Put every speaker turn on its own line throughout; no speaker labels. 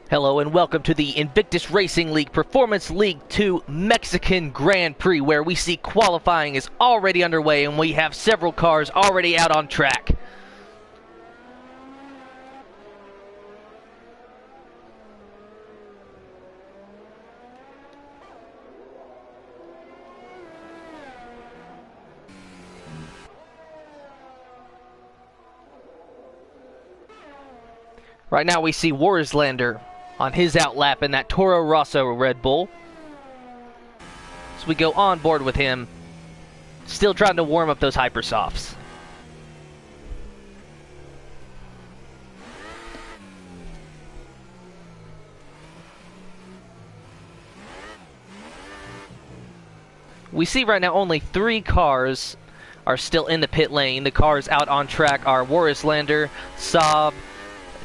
Hello and welcome to the Invictus Racing League Performance League 2 Mexican Grand Prix, where we see qualifying is already underway and we have several cars already out on track. Right now we see Warslander on his outlap in that Toro Rosso Red Bull. So we go on board with him, still trying to warm up those hypersofts. We see right now only 3 cars are still in the pit lane. The cars out on track are Warslander, Saab,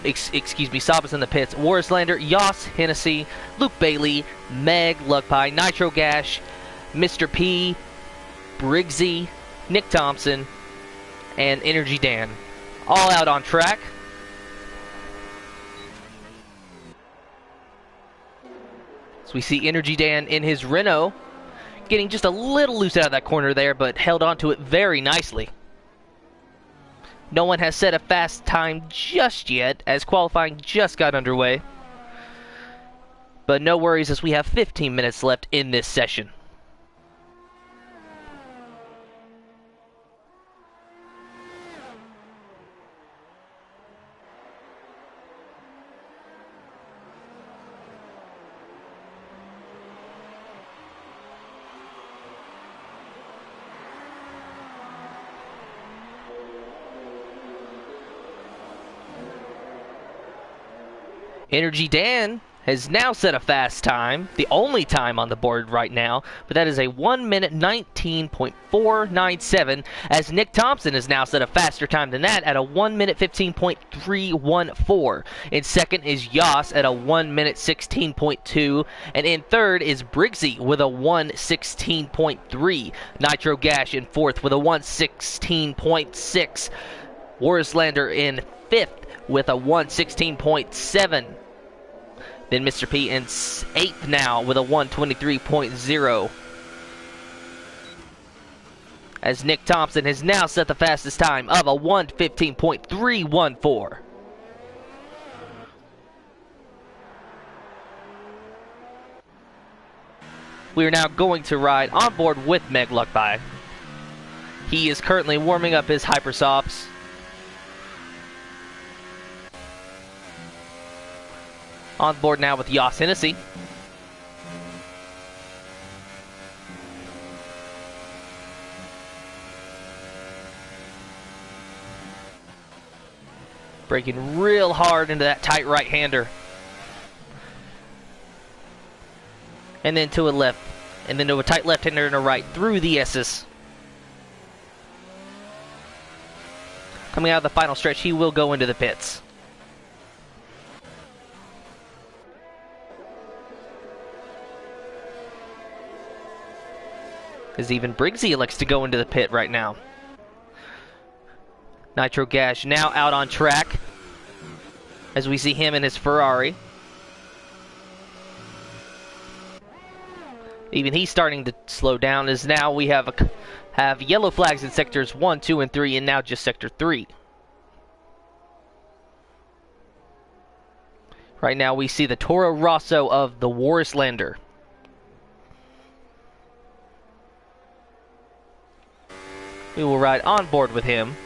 Saab is in the pits. Warslander, Yoss, Hennessy, Luke Bailey, Meg, Lugpie, Nitro Gash, Mr. P, Briggsy, Nick Thompson, and Energy Dan. All out on track. So we see Energy Dan in his Renault, getting just a little loose out of that corner there, but held onto it very nicely. No one has set a fast time just yet, as qualifying just got underway. But no worries, as we have 15 minutes left in this session. Energy Dan has now set a fast time, the only time on the board right now, but that is a 1 minute 19.497, as Nick Thompson has now set a faster time than that at a 1 minute 15.314. In second is Yoss at a 1 minute 16.2, and in third is Briggsy with a 1:16.3. Nitro Gash in fourth with a 1:16.6. Warslander in fifth with a 1:16.7. Then Mr. P in 8th now with a 1:23.0. As Nick Thompson has now set the fastest time of a 1:15.314. We are now going to ride on board with Meg Luckby. He is currently warming up his hypersofts. On board now with Yoss Hennessy. Braking real hard into that tight right-hander. And then to a left. And then to a tight left-hander and a right through the S's. Coming out of the final stretch, he will go into the pits. As even Briggsy elects to go into the pit right now. Nitro Gash now out on track, as we see him in his Ferrari. Even he's starting to slow down, as now we have yellow flags in sectors 1, 2, and 3, and now just sector 3. Right now we see the Toro Rosso of the Warslander. We will ride on board with him.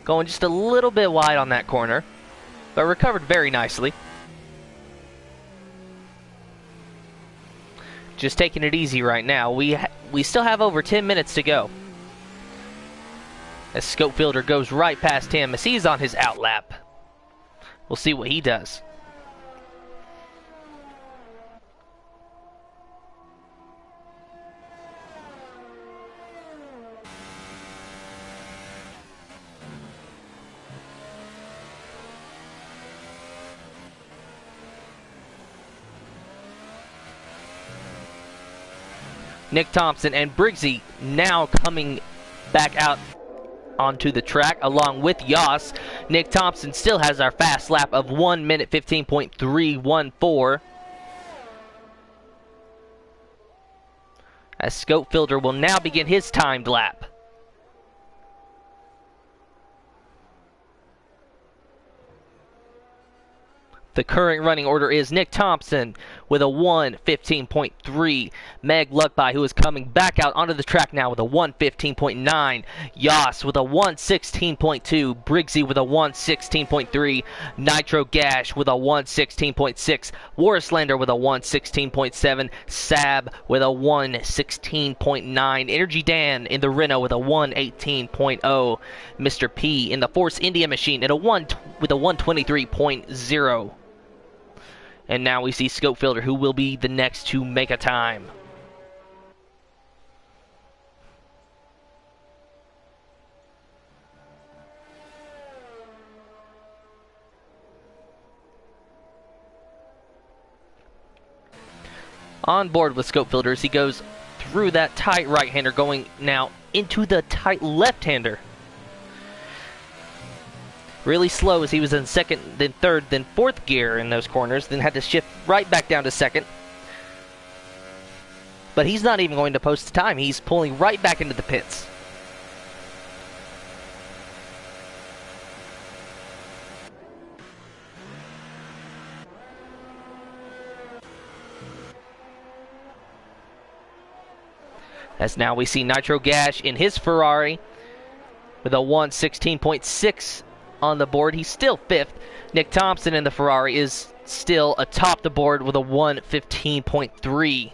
Going just a little bit wide on that corner, but recovered very nicely. Just taking it easy right now. We still have over 10 minutes to go. As Scopefielder goes right past him as he's on his outlap. We'll see what he does. Nick Thompson and Briggsy now coming back out onto the track along with Yoss. Nick Thompson still has our fast lap of 1 minute 15.314. As Scopefielder will now begin his timed lap. The current running order is Nick Thompson with a 1:15.3. Meg Luckby, who is coming back out onto the track now with a 1:15.9. Yoss with a 1:16.2. Briggsy with a 1:16.3. Nitro Gash with a 1:16.6. Warislander with a 1:16.7. Sab with a 1:16.9. Energy Dan in the Renault with a 1:18.0. Mr. P in the Force India machine at with a 1:23.0. And now we see Scopefielder, who will be the next to make a time. On board with Scopefielder as he goes through that tight right-hander, going now into the tight left-hander. Really slow as he was in second, then third, then fourth gear in those corners, then had to shift right back down to second. But he's not even going to post the time. He's pulling right back into the pits. As now we see Nitro Gash in his Ferrari with a 1:16.6 on the board. He's still fifth. Nick Thompson in the Ferrari is still atop the board with a 1:15.3.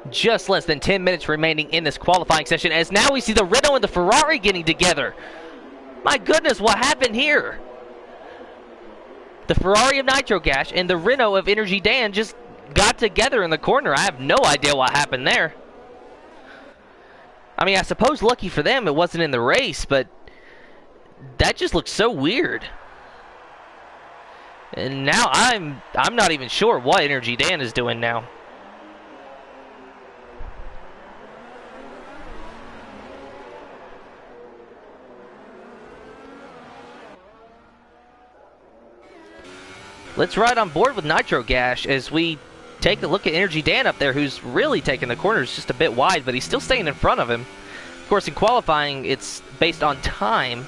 Just less than 10 minutes remaining in this qualifying session, as now we see the Renault and the Ferrari getting together. My goodness, what happened here? The Ferrari of Nitro Gash and the Renault of Energy Dan just got together in the corner. I have no idea what happened there. I mean, I suppose lucky for them it wasn't in the race, but that just looks so weird. And now I'm not even sure what Energy Dan is doing now. Let's ride on board with Nitro Gash as we take a look at Energy Dan up there, who's really taking the corners just a bit wide, but he's still staying in front of him. Of course, in qualifying, it's based on time.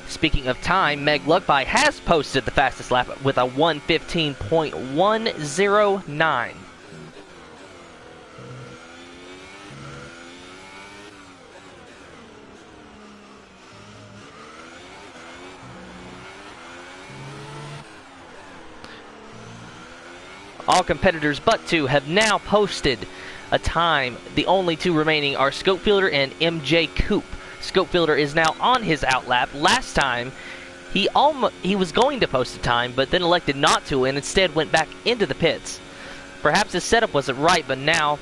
Speaking of time, Meg Luckby has posted the fastest lap with a 1:15.109. All competitors but two have now posted a time. The only two remaining are Scopefielder and MJ Coop. Scopefielder is now on his outlap. Last time, he was going to post a time, but then elected not to and instead went back into the pits. Perhaps his setup wasn't right, but now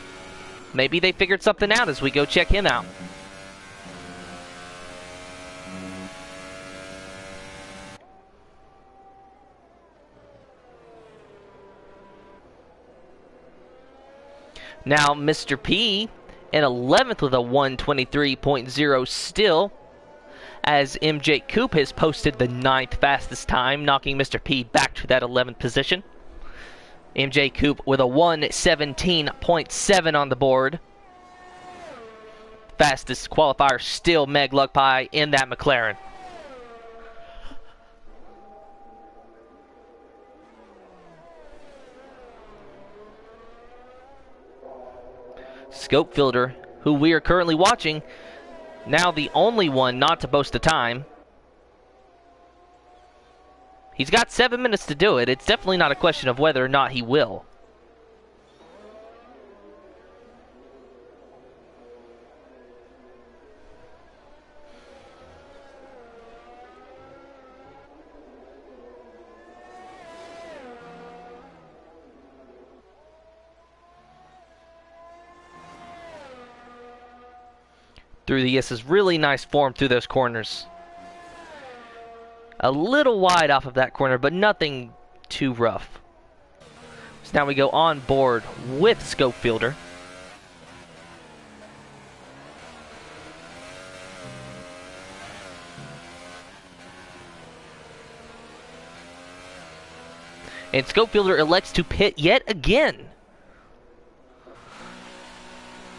maybe they figured something out as we go check him out. Now, Mr. P in 11th with a 1:23.0 still, as MJ Coop has posted the 9th fastest time, knocking Mr. P back to that 11th position. MJ Coop with a 1:17.7 on the board. Fastest qualifier still Meg Luckby in that McLaren. Scopefielder, who we are currently watching, now the only one not to post the time. He's got 7 minutes to do it. It's definitely not a question of whether or not he will. through the ES's really nice form through those corners. A little wide off of that corner, but nothing too rough. So now we go on board with Scope Fielder. And Scope Fielder elects to pit yet again.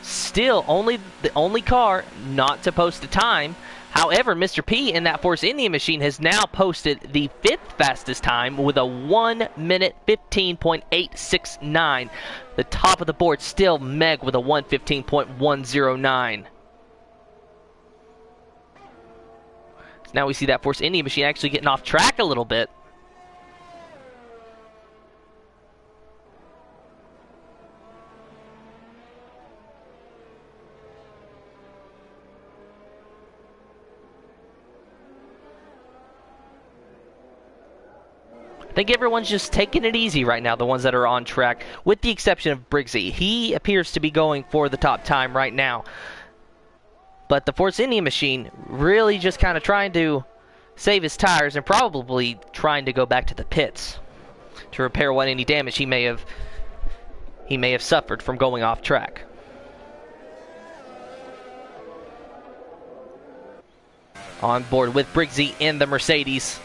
Still the only car not to post a time. However, Mr. P in that Force India machine has now posted the 5th fastest time with a 1 minute 15.869. The top of the board still Meg with a 1:15.109. So now we see that Force India machine actually getting off track a little bit. I think everyone's just taking it easy right now, the ones that are on track, with the exception of Briggsy. He appears to be going for the top time right now. But the Force India machine really just kind of trying to save his tires and probably trying to go back to the pits to repair any damage he may have suffered from going off track. On board with Briggsy in the Mercedes.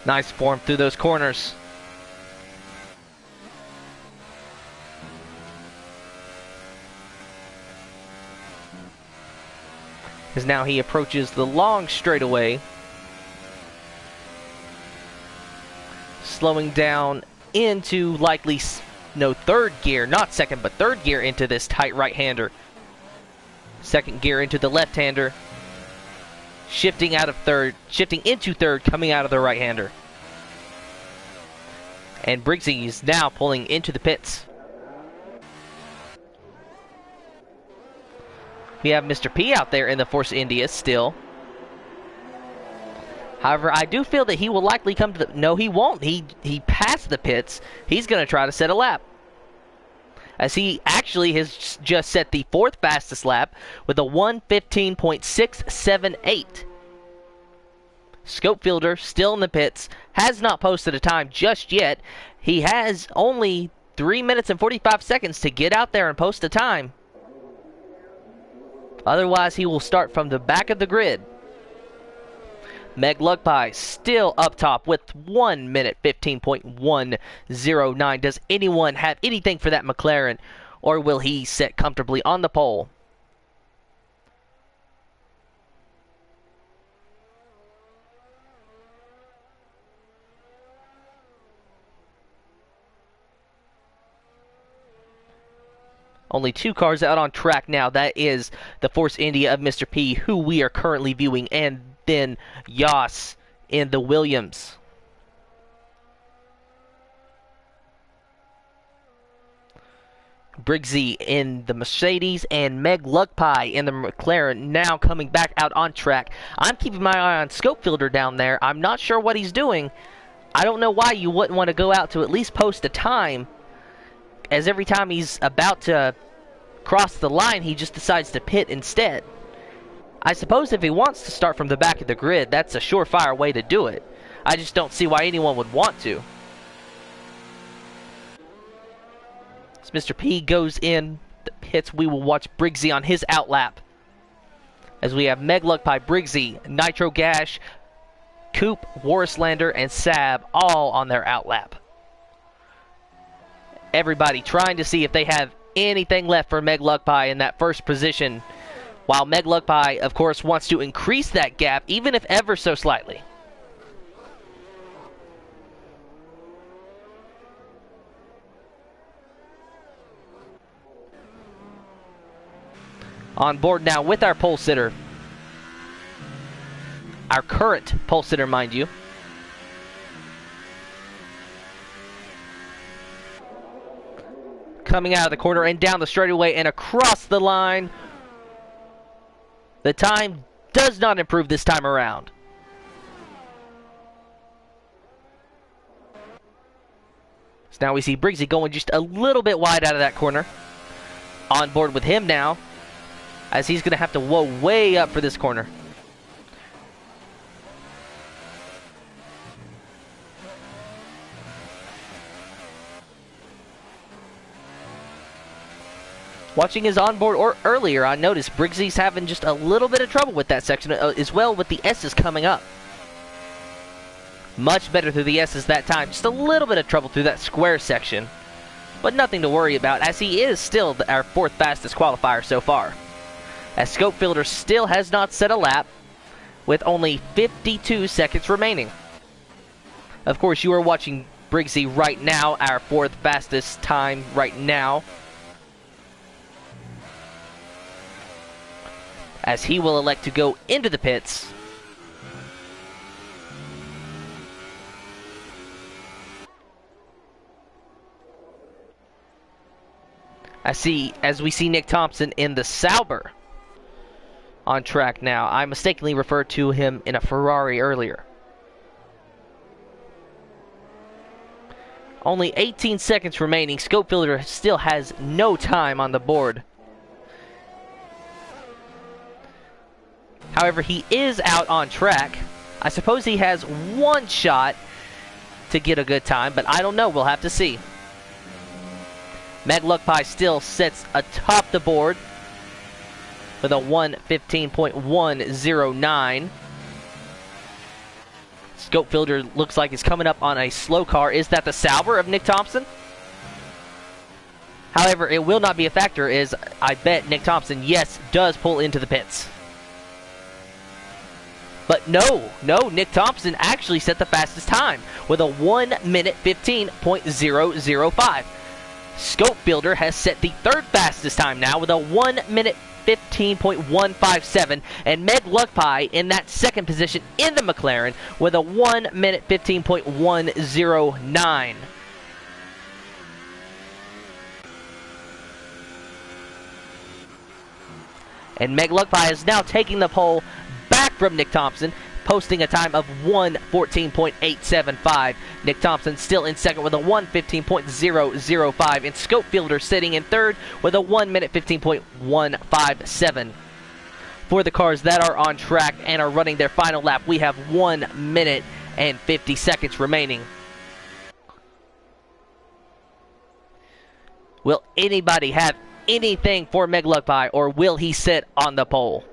Nice form through those corners. As now he approaches the long straightaway. Slowing down into likely, no, third gear, not second, but third gear into this tight right-hander. Second gear into the left-hander. Shifting into third, coming out of the right-hander. And Briggsy is now pulling into the pits. We have Mr. P out there in the Force India still. However, I do feel that he will likely come to the... No, he won't. He passed the pits. He's going to try to set a lap. As he actually has just set the 4th fastest lap with a 1:15.678. Scope Fielder still in the pits, has not posted a time just yet. He has only 3 minutes and 45 seconds to get out there and post a time. Otherwise, he will start from the back of the grid. Meg Lugpie still up top with 1 minute 15.109. Does anyone have anything for that McLaren, or will he sit comfortably on the pole? Only 2 cars out on track now. That is the Force India of Mr. P, who we are currently viewing, and then Yas in the Williams. Briggsy in the Mercedes and Meg Lugpie in the McLaren now coming back out on track. I'm keeping my eye on Scope Fielder down there. I'm not sure what he's doing. I don't know why you wouldn't want to go out to at least post a time, as every time he's about to cross the line, he just decides to pit instead. I suppose if he wants to start from the back of the grid, that's a surefire way to do it. I just don't see why anyone would want to. As Mr. P goes in the pits, we will watch Briggsy on his outlap. As we have Meg Lugpie, Briggsy, Nitro Gash, Coop, Warislander, and Sab all on their outlap. Everybody trying to see if they have anything left for Meg Lugpie in that first position, while Meg Lugpie, of course, wants to increase that gap, even if ever so slightly. On board now with our pole sitter. Our current pole sitter, mind you. Coming out of the corner and down the straightaway and across the line. The time does not improve this time around. So now we see Briggsy going just a little bit wide out of that corner. On board with him now, as he's going to have to whoa way up for this corner. Watching his onboard or earlier, I noticed Briggsy's having just a little bit of trouble with that section, as well with the S's coming up. Much better through the S's that time. Just a little bit of trouble through that square section. But nothing to worry about, as he is still our 4th fastest qualifier so far. As Scopefielder still has not set a lap, with only 52 seconds remaining. Of course, you are watching Briggsy right now, our 4th fastest time right now. As he will elect to go into the pits. As we see Nick Thompson in the Sauber on track now. I mistakenly referred to him in a Ferrari earlier. Only 18 seconds remaining. Scopefielder still has no time on the board. However, he is out on track. I suppose he has one shot to get a good time, but I don't know. We'll have to see. Meg Luckpie still sits atop the board with a 1:15.109. Scopefielder looks like he's coming up on a slow car. Is that the Sauber of Nick Thompson? However, it will not be a factor, as I bet Nick Thompson, yes, does pull into the pits. But no, Nick Thompson actually set the fastest time with a 1:15.005. Scopefielder has set the 3rd fastest time now with a 1:15.157, and Meg Luckpie in that 2nd position in the McLaren with a 1:15.109. And Meg Luckpie is now taking the pole back from Nick Thompson, posting a time of 1:14.875. Nick Thompson still in 2nd with a 1:15.005, and Scopefielder sitting in 3rd with a 1:15.157. For the cars that are on track and are running their final lap, we have 1 minute and 50 seconds remaining. Will anybody have anything for Meg Luckpie, or will he sit on the pole?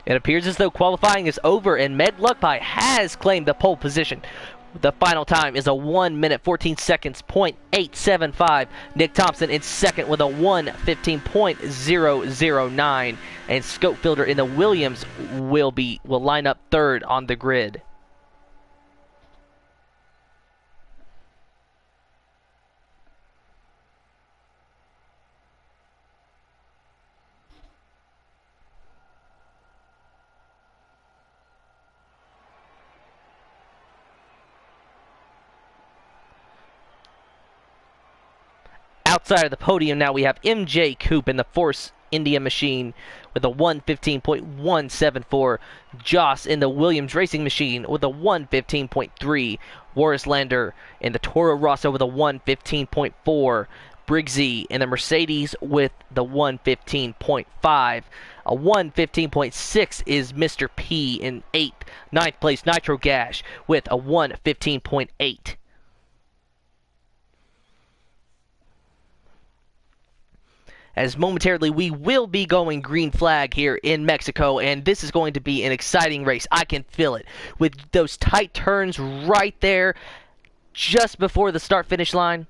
It appears as though qualifying is over, and Meg Luckpie has claimed the pole position. The final time is a 1 minute 14 seconds .875. Nick Thompson in 2nd with a 1:15.009, and Scopefielder in the Williams will line up 3rd on the grid. Outside of the podium now we have MJ Coupe in the Force India machine with a 1:15.174. Joss in the Williams Racing machine with a 1:15.3. Lander in the Toro Rosso with a 1:15.4. Briggsy in the Mercedes with the 1:15.5. A 1:15.6 is Mr. P in 8th. 9th place Nitro Gash with a 1:15.8. As momentarily we will be going green flag here in Mexico, and this is going to be an exciting race. I can feel it with those tight turns right there just before the start-finish line.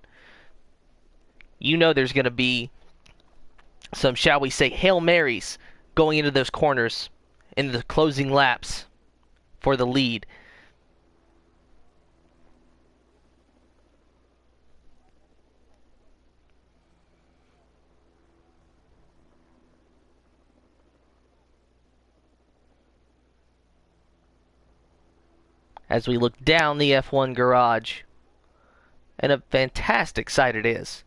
You know there's going to be some, shall we say, Hail Marys going into those corners in the closing laps for the lead. as we look down the F1 garage. And a fantastic sight it is.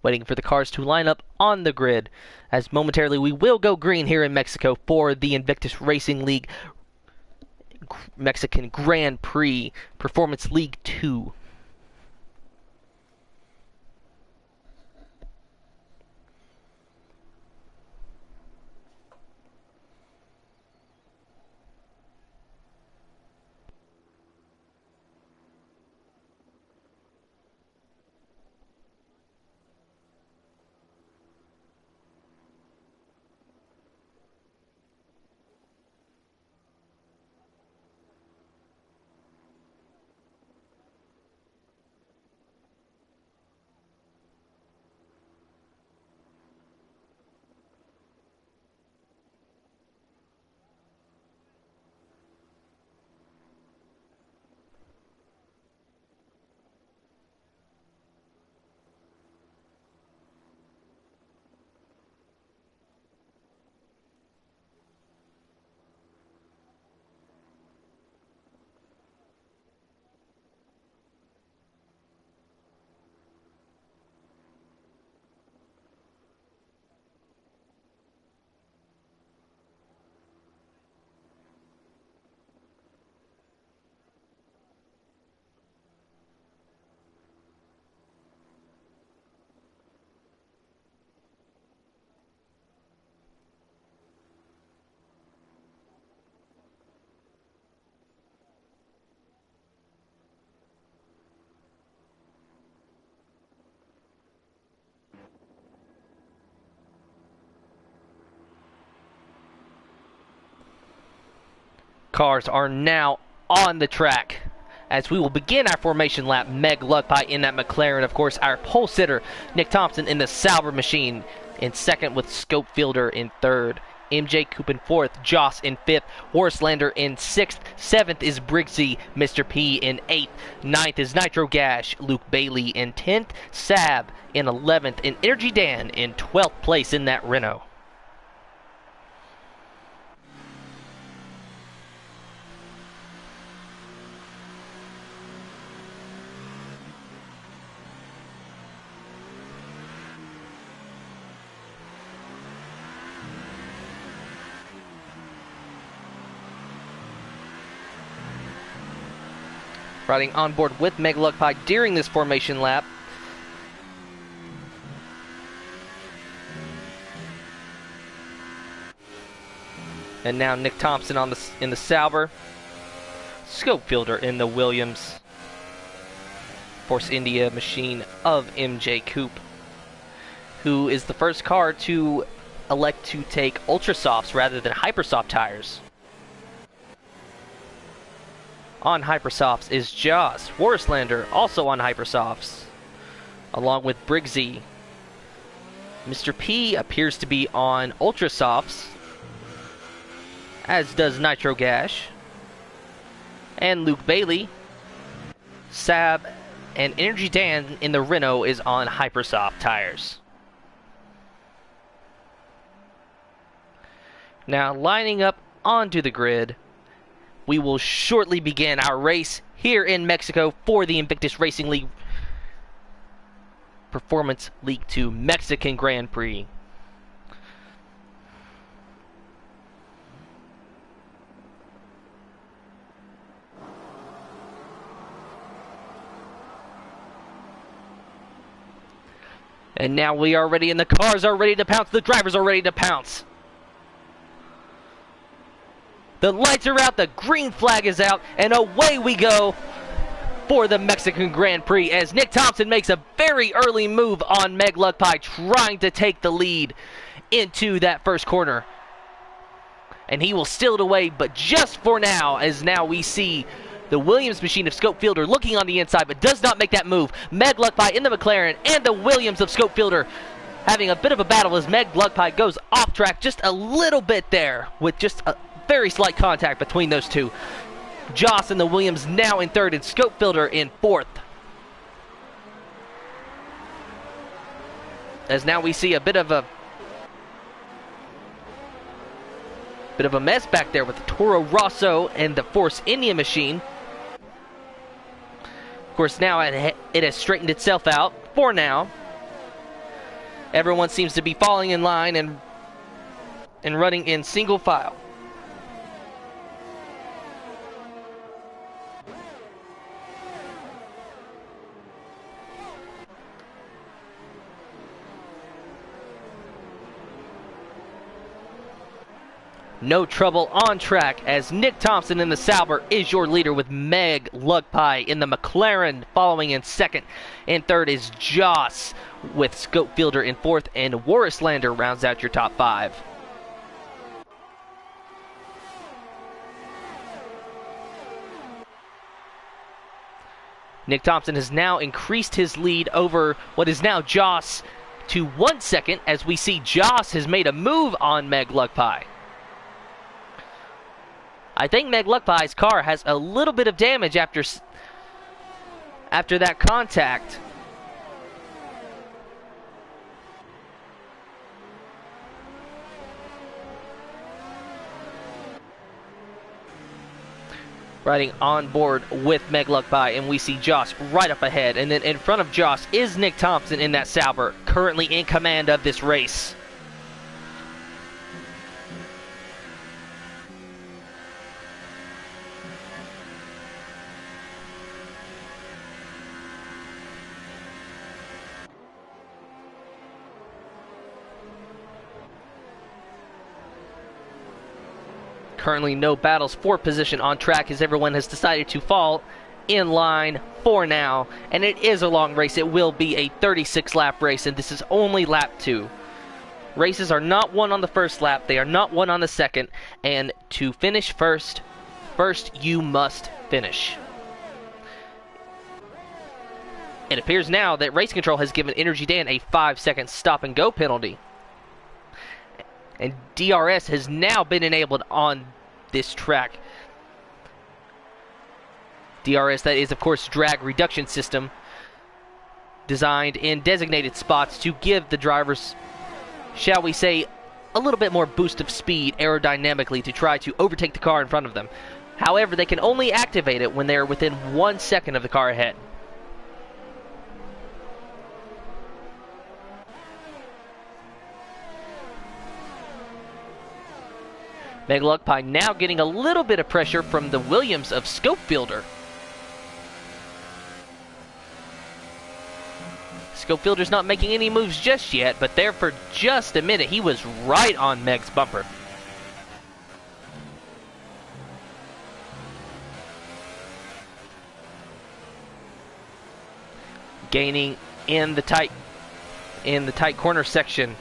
Waiting for the cars to line up on the grid, as momentarily we will go green here in Mexico for the Invictus Racing League Mexican Grand Prix Performance League 2. Cars are now on the track as we will begin our formation lap. Meg Luckpie in that McLaren, of course, our pole sitter Nick Thompson in the Sauber machine in second, with Scope Fielder in third, MJ Coop in fourth, Joss in fifth, Horslander in sixth, seventh is Briggsy, Mr. P in eighth, ninth is Nitro Gash, Luke Bailey in 10th, Sab in 11th, and Energy Dan in 12th place in that Renault. Riding on board with Meg Luckpie during this formation lap. And now Nick Thompson in the Sauber. Scope Fielder in the Williams. Force India machine of MJ Coop, who is the first car to elect to take Ultra Softs rather than Hypersoft tires. On Hypersofts is Joss. Horslander also on Hypersofts, along with Briggsy. Mr. P appears to be on Ultra Softs, as does Nitro Gash. And Luke Bailey, Sab, and Energy Dan in the Renault is on Hypersoft tires. Now lining up onto the grid, we will shortly begin our race here in Mexico for the Invictus Racing League Performance League 2 Mexican Grand Prix. And now we are ready, and the cars are ready to pounce, the drivers are ready to pounce. The lights are out, the green flag is out, and away we go for the Mexican Grand Prix as Nick Thompson makes a very early move on Meg Luckpie, trying to take the lead into that first corner. And he will steal it away, but just for now, as now we see the Williams machine of Scope Fielder looking on the inside, but does not make that move. Meg Luckpie in the McLaren and the Williams of Scope Fielder having a bit of a battle as Meg Luckpie goes off track just a little bit there with just a very slight contact between those two. Joss and the Williams now in third and Scope Fielder in fourth. As now we see a bit of a Bit of a mess back there with the Toro Rosso and the Force India machine. Of course, now it has straightened itself out for now. Everyone seems to be falling in line and running in single file. No trouble on track as Nick Thompson in the Sauber is your leader with Meg Lugpie in the McLaren following in second. And third is Joss with Scopefielder in fourth, and Warislander rounds out your top five. Nick Thompson has now increased his lead over what is now Joss to 1 second as we see Joss has made a move on Meg Lugpie. I think Meg Lugpie's car has a little bit of damage after that contact. Riding on board with Meg Lugpie, and we see Joss right up ahead. And then in front of Joss is Nick Thompson in that Sauber, currently in command of this race. Currently no battles for position on track as everyone has decided to fall in line for now. And it is a long race. It will be a 36 lap race, and this is only lap 2. Races are not won on the first lap. They are not won on the second. And to finish first you must finish. It appears now that Race Control has given Energy Dan a 5-second stop and go penalty. And DRS has now been enabled on this track. DRS, that is, of course, drag reduction system, designed in designated spots to give the drivers, shall we say, a little bit more boost of speed aerodynamically to try to overtake the car in front of them. However, they can only activate it when they're within 1 second of the car ahead. Meg Lugpie now getting a little bit of pressure from the Williams of Scopefielder. Scopefielder's not making any moves just yet, but there for just a minute, he was right on Meg's bumper. Gaining in the tight corner section,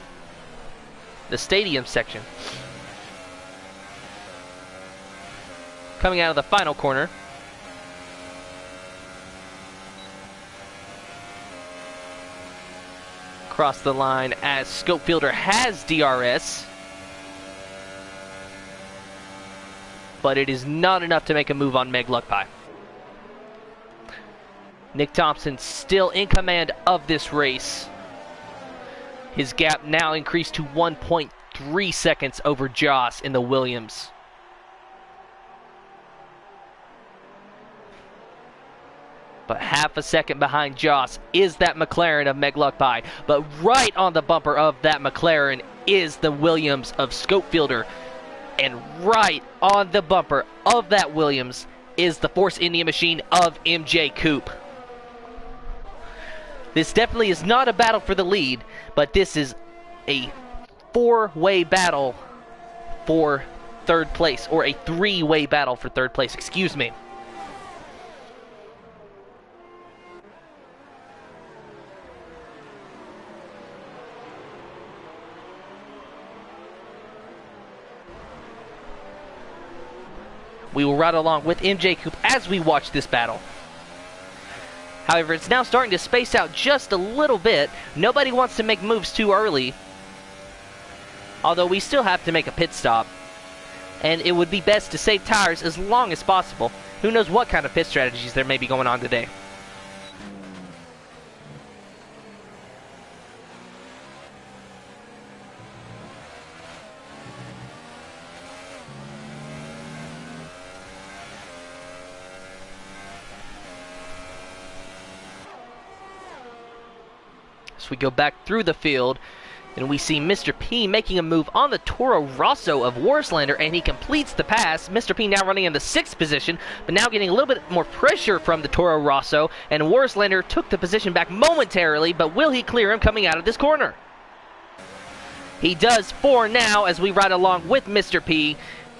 the stadium section. Coming out of the final corner. Across the line as Scopefielder has DRS. But it is not enough to make a move on Meg Lugpie. Nick Thompson still in command of this race. His gap now increased to 1.3 seconds over Joss in the Williams. But half a second behind Joss is that McLaren of Meg Lugpie. But right on the bumper of that McLaren is the Williams of Scopefielder. And right on the bumper of that Williams is the Force India machine of MJ Coupe. This definitely is not a battle for the lead, but this is a four-way battle for third place, or a three-way battle for third place, excuse me. We will ride along with MJ Coupe as we watch this battle. However, it's now starting to space out just a little bit. Nobody wants to make moves too early. Although we still have to make a pit stop. And it would be best to save tires as long as possible. Who knows what kind of pit strategies there may be going on today. So we go back through the field, and we see Mr. P making a move on the Toro Rosso of Warslander, and he completes the pass. Mr. P now running in the 6th position, but now getting a little bit more pressure from the Toro Rosso, and Warslander took the position back momentarily, but will he clear him coming out of this corner? He does for now as we ride along with Mr. P.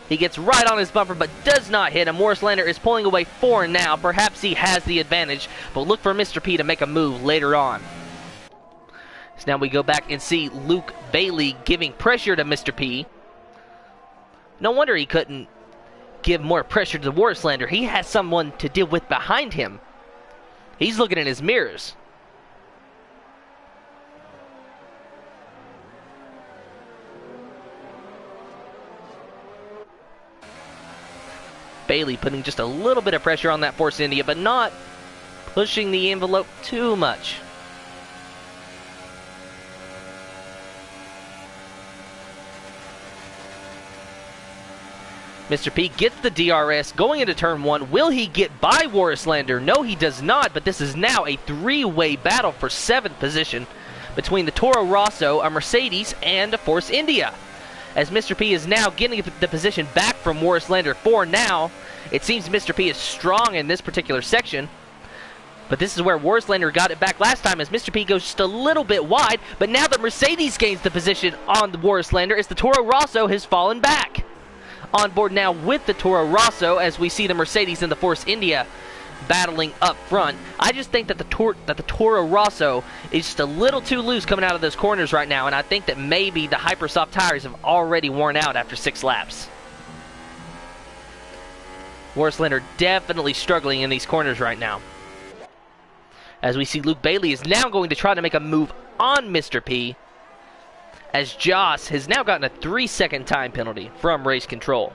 He gets right on his bumper, but does not hit him. Warslander is pulling away for now. Perhaps he has the advantage, but look for Mr. P to make a move later on. So now we go back and see Luke Bailey giving pressure to Mr. P. No wonder he couldn't give more pressure to Warslander. He has someone to deal with behind him. He's looking in his mirrors. Bailey putting just a little bit of pressure on that Force India, but not pushing the envelope too much. Mr. P gets the DRS going into turn 1. Will he get by Warslander? No, he does not, but this is now a 3-way battle for 7th position between the Toro Rosso, a Mercedes, and a Force India. As Mr. P is now getting the position back from Warslander for now. It seems Mr. P is strong in this particular section, but this is where Warslander got it back last time as Mr. P goes just a little bit wide, but now the Mercedes gains the position on the Warslander as the Toro Rosso has fallen back. On board now with the Toro Rosso as we see the Mercedes and the Force India battling up front. I just think that the Toro Rosso is just a little too loose coming out of those corners right now, and I think that maybe the Hypersoft tires have already worn out after 6 laps. Warslander definitely struggling in these corners right now. As we see Luke Bailey is now going to try to make a move on Mr. P, as Joss has now gotten a 3-second time penalty from race control.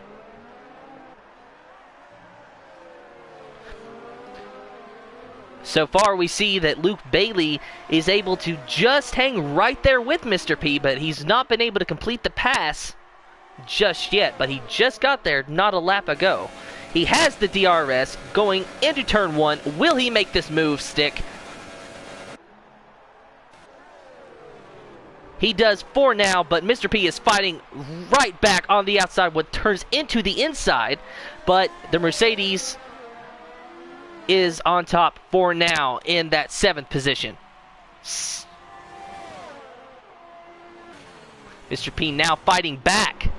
So far we see that Luke Bailey is able to just hang right there with Mr. P, but he's not been able to complete the pass just yet, but he just got there not a lap ago. He has the DRS going into turn 1. Will he make this move stick? He does for now, but Mr. P is fighting right back on the outside, what turns into the inside, but the Mercedes is on top for now in that 7th position. Mr. P now fighting back,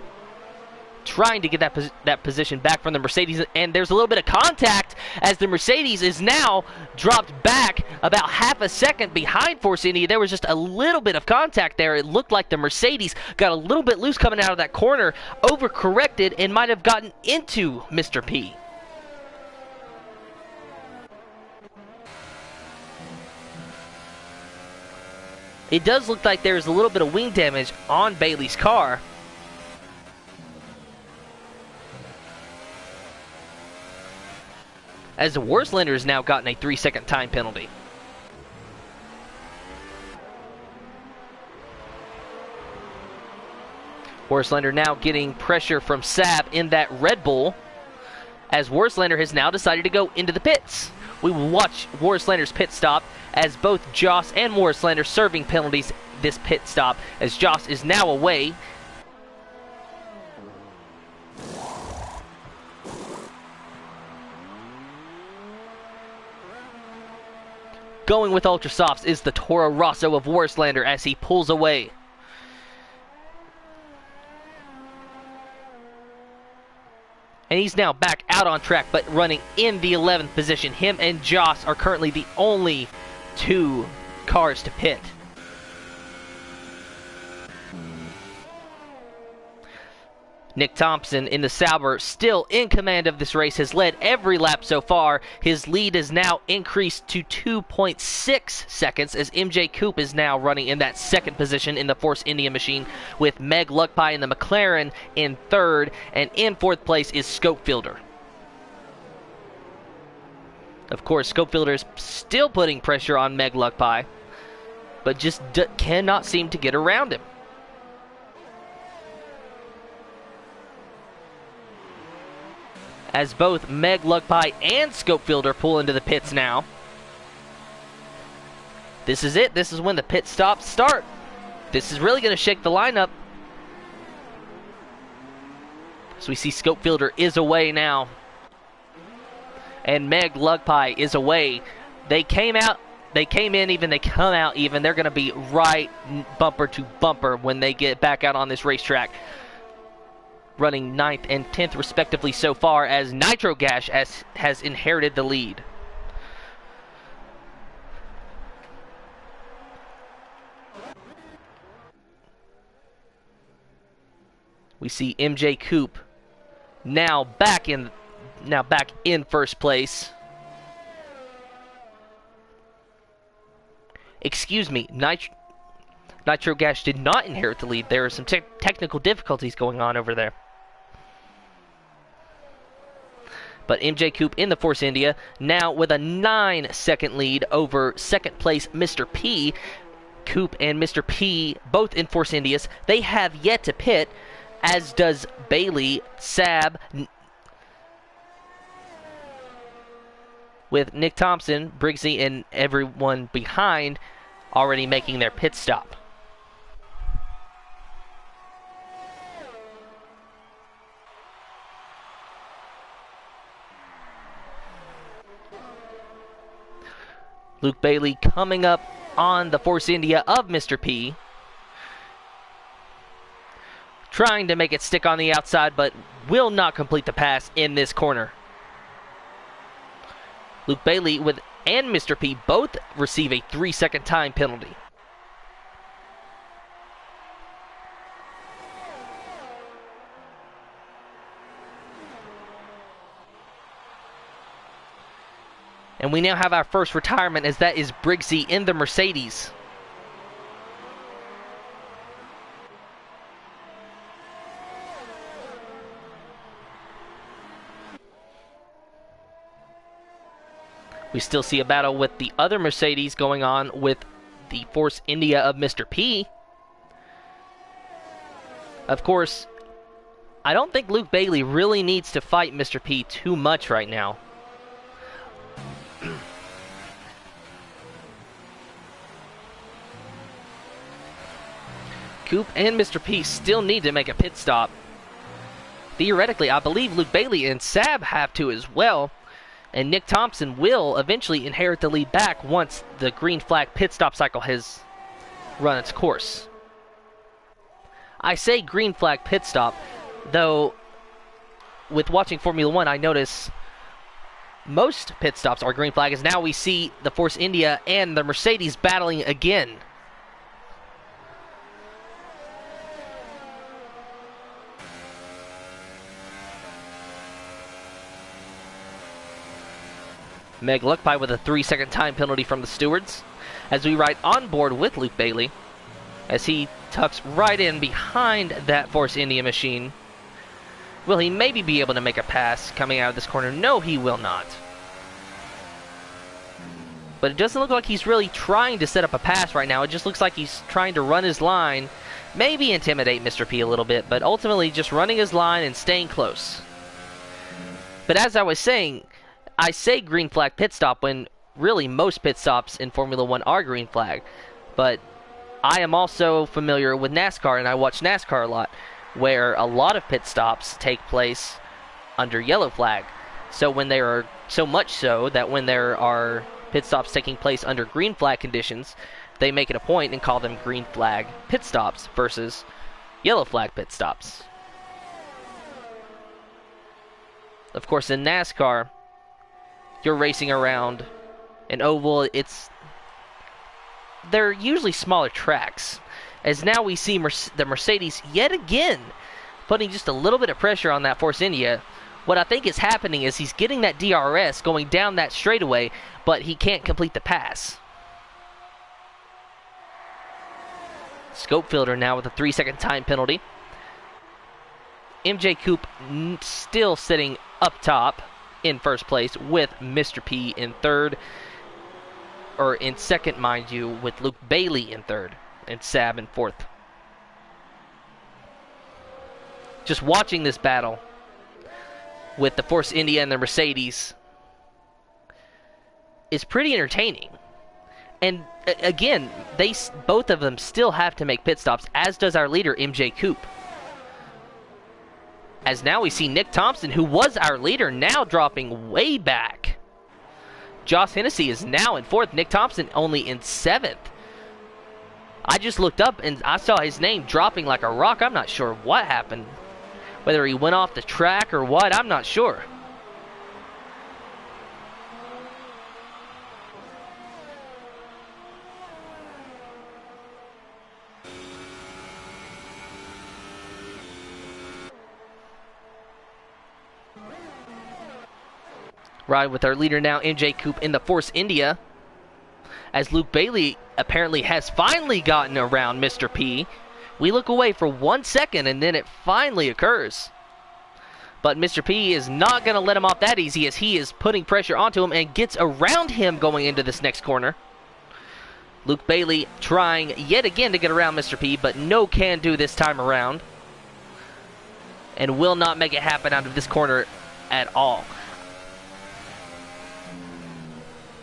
trying to get that position back from the Mercedes, and there's a little bit of contact as the Mercedes is now dropped back about half a second behind Force India. There was just a little bit of contact there. It looked like the Mercedes got a little bit loose coming out of that corner, overcorrected, and might have gotten into Mr. P. It does look like there's a little bit of wing damage on Bailey's car. As the Warslander has now gotten a 3-second time penalty. Warslander now getting pressure from Sab in that Red Bull, as Warslander has now decided to go into the pits. We will watch Warslander's pit stop as both Joss and Warslander serving penalties this pit stop, as Joss is now away. Going with Ultra Softs is the Toro Rosso of Warslander as he pulls away. And he's now back out on track, but running in the 11th position. Him and Joss are currently the only 2 cars to pit. Nick Thompson in the Sauber, still in command of this race, has led every lap so far. His lead is now increased to 2.6 seconds as MJ Coupe is now running in that 2nd position in the Force India machine, with Meg Luckpie in the McLaren in 3rd, and in 4th place is Scopefielder. Of course, Scopefielder is still putting pressure on Meg Luckpie, but just cannot seem to get around him. As both Meg Luckpie and Scopefielder pull into the pits now. This is it. This is when the pit stops start. This is really going to shake the lineup. So we see Scopefielder is away now. And Meg Lugpie is away. They came in even, they come out even. They're going to be right bumper to bumper when they get back out on this racetrack. Running 9th and 10th respectively so far, as Nitro Gash has inherited the lead. We see MJ Coop now back in first place. Excuse me, Nitro Gash did not inherit the lead. There are some technical difficulties going on over there. But MJ Coop in the Force India, now with a 9-second lead over second place Mr. P. Coop and Mr. P, both in Force Indias. They have yet to pit, as does Bailey, Sab, with Nick Thompson, Briggsy, and everyone behind already making their pit stop. Luke Bailey coming up on the Force India of Mr. P. Trying to make it stick on the outside, but will not complete the pass in this corner. Luke Bailey and Mr. P both receive a 3-second time penalty. And we now have our first retirement, as that is Briggsy in the Mercedes. We still see a battle with the other Mercedes going on with the Force India of Mr. P. Of course, I don't think Luke Bailey really needs to fight Mr. P too much right now. Coop and Mr. P still need to make a pit stop. Theoretically, I believe Luke Bailey and Sab have to as well. And Nick Thompson will eventually inherit the lead back once the green flag pit stop cycle has run its course. I say green flag pit stop, though with watching Formula One, I notice most pit stops are green flag, as now we see the Force India and the Mercedes battling again. Meg Luckpie with a 3-second time penalty from the stewards, as we ride on board with Luke Bailey, as he tucks right in behind that Force India machine. Will he maybe be able to make a pass coming out of this corner? No, he will not. But it doesn't look like he's really trying to set up a pass right now. It just looks like he's trying to run his line, maybe intimidate Mr. P a little bit, but ultimately just running his line and staying close. But as I was saying, I say green flag pit stop when really most pit stops in Formula One are green flag. But I am also familiar with NASCAR, and I watch NASCAR a lot, where a lot of pit stops take place under yellow flag. So when there are, so much so that when there are pit stops taking place under green flag conditions, they make it a point and call them green flag pit stops versus yellow flag pit stops. Of course, in NASCAR, you're racing around an oval. They're usually smaller tracks, as now we see the Mercedes yet again putting just a little bit of pressure on that Force India. What I think is happening is he's getting that DRS going down that straightaway, but he can't complete the pass. Scopefielder now with a 3-second time penalty. MJ Coop still sitting up top in first place with Mr. P in third, or in second, mind you, with Luke Bailey in third and Sab in fourth. Just watching this battle with the Force India and the Mercedes is pretty entertaining, And again, both of them still have to make pit stops, as does our leader, MJ Coop. As now we see Nick Thompson, who was our leader, now dropping way back. Josh Hennessy is now in 4th. Nick Thompson only in 7th. I just looked up and I saw his name dropping like a rock. I'm not sure what happened. Whether he went off the track or what, I'm not sure. Ride with our leader now, MJ Coop, in the Force India. As Luke Bailey apparently has finally gotten around Mr. P. We look away for 1 second and then it finally occurs. But Mr. P is not going to let him off that easy, as he is putting pressure onto him and gets around him going into this next corner. Luke Bailey trying yet again to get around Mr. P, but no can do this time around. And will not make it happen out of this corner at all.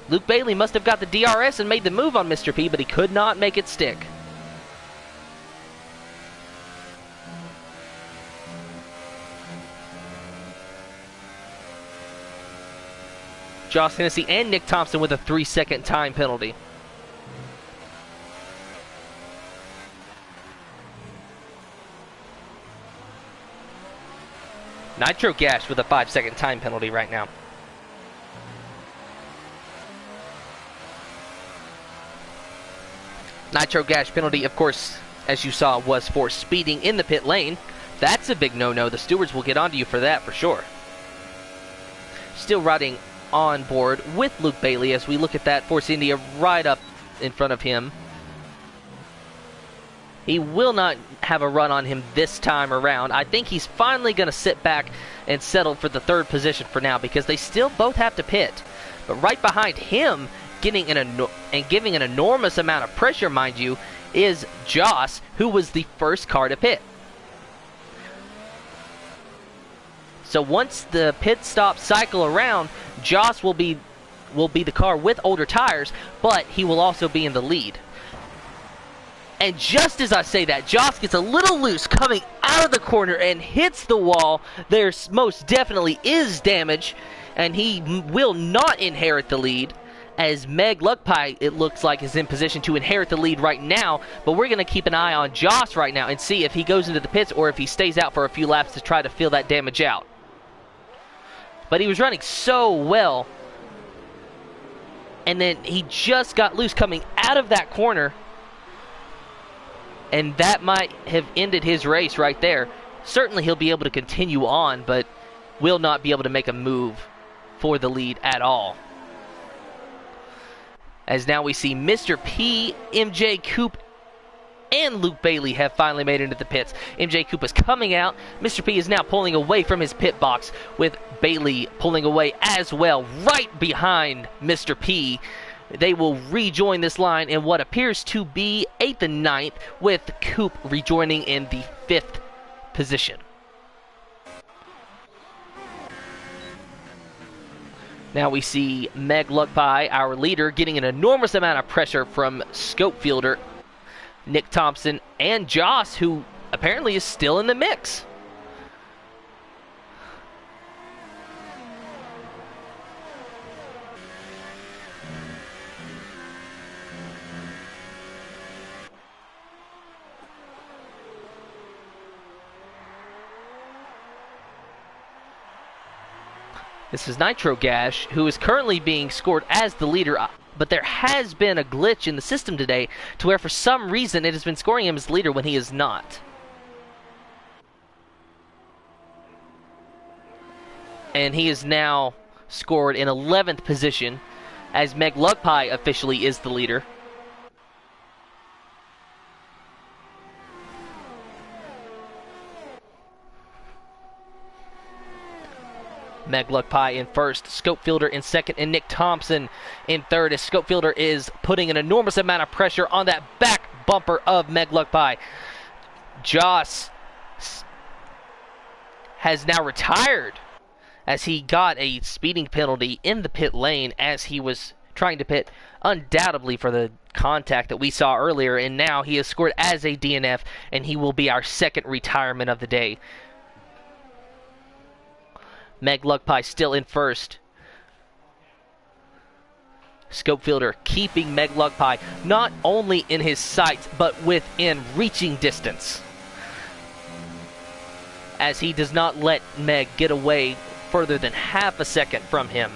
Luke Bailey must have got the DRS and made the move on Mr. P, but he could not make it stick. Josh Hennessy and Nick Thompson with a 3-second time penalty. Nitro Gash with a 5-second time penalty right now. Nitro Gash penalty, of course, as you saw, was for speeding in the pit lane. That's a big no-no. The stewards will get onto you for that for sure. Still riding on board with Luke Bailey as we look at that Force India right up in front of him. He will not have a run on him this time around. I think he's finally going to sit back and settle for the 3rd position for now, because they still both have to pit. But right behind him, giving an enormous amount of pressure, mind you, is Joss, who was the first car to pit. So once the pit stop cycle around, Joss will be the car with older tires, but he will also be in the lead. And just as I say that, Joss gets a little loose coming out of the corner and hits the wall. There most definitely is damage, and he will not inherit the lead. As Meg Luckpie, it looks like, is in position to inherit the lead right now. But we're going to keep an eye on Joss right now and see if he goes into the pits or if he stays out for a few laps to try to fill that damage out. But he was running so well. And then he just got loose coming out of that corner. And that might have ended his race right there. Certainly he'll be able to continue on, but will not be able to make a move for the lead at all. As now we see Mr. P, MJ Coop, and Luke Bailey have finally made it into the pits. MJ Coop is coming out. Mr. P is now pulling away from his pit box, with Bailey pulling away as well, right behind Mr. P. They will rejoin this line in what appears to be 8th and 9th, with Coop rejoining in the 5th position. Now we see Meg Luckpie, our leader, getting an enormous amount of pressure from Scope Fielder, Nick Thompson, and Joss, who apparently is still in the mix. This is Nitro Gash, who is currently being scored as the leader, but there has been a glitch in the system today to where for some reason it has been scoring him as leader when he is not. And he is now scored in 11th position, as Meg Luckpie officially is the leader. Meg Luckpie in 1st, Scope Fielder in 2nd, and Nick Thompson in 3rd, as Scope Fielder is putting an enormous amount of pressure on that back bumper of Meg Luckpie. Joss has now retired as he got a speeding penalty in the pit lane as he was trying to pit undoubtedly for the contact that we saw earlier, and now he has scored as a DNF, and he will be our second retirement of the day. Meg Luckpie still in first. Scopefielder keeping Meg Luckpie not only in his sights, but within reaching distance, as he does not let Meg get away further than half a second from him.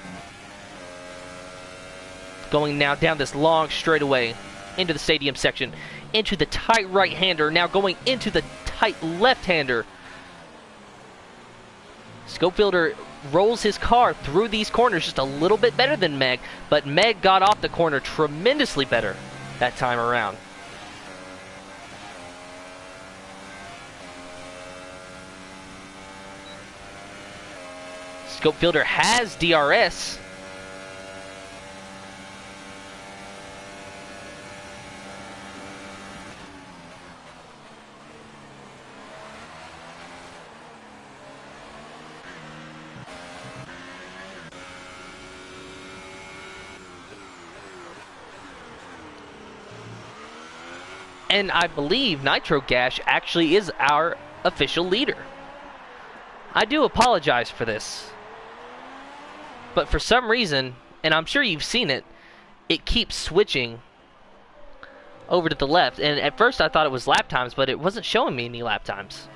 Going now down this long straightaway into the stadium section, into the tight right-hander, now going into the tight left-hander. Scopefielder rolls his car through these corners just a little bit better than Meg, but Meg got off the corner tremendously better that time around. Scopefielder has DRS. And I believe Nitro Gash actually is our official leader. I do apologize for this, but for some reason, and I'm sure you've seen it, it keeps switching over to the left. And at first I thought it was lap times, but it wasn't showing me any lap times.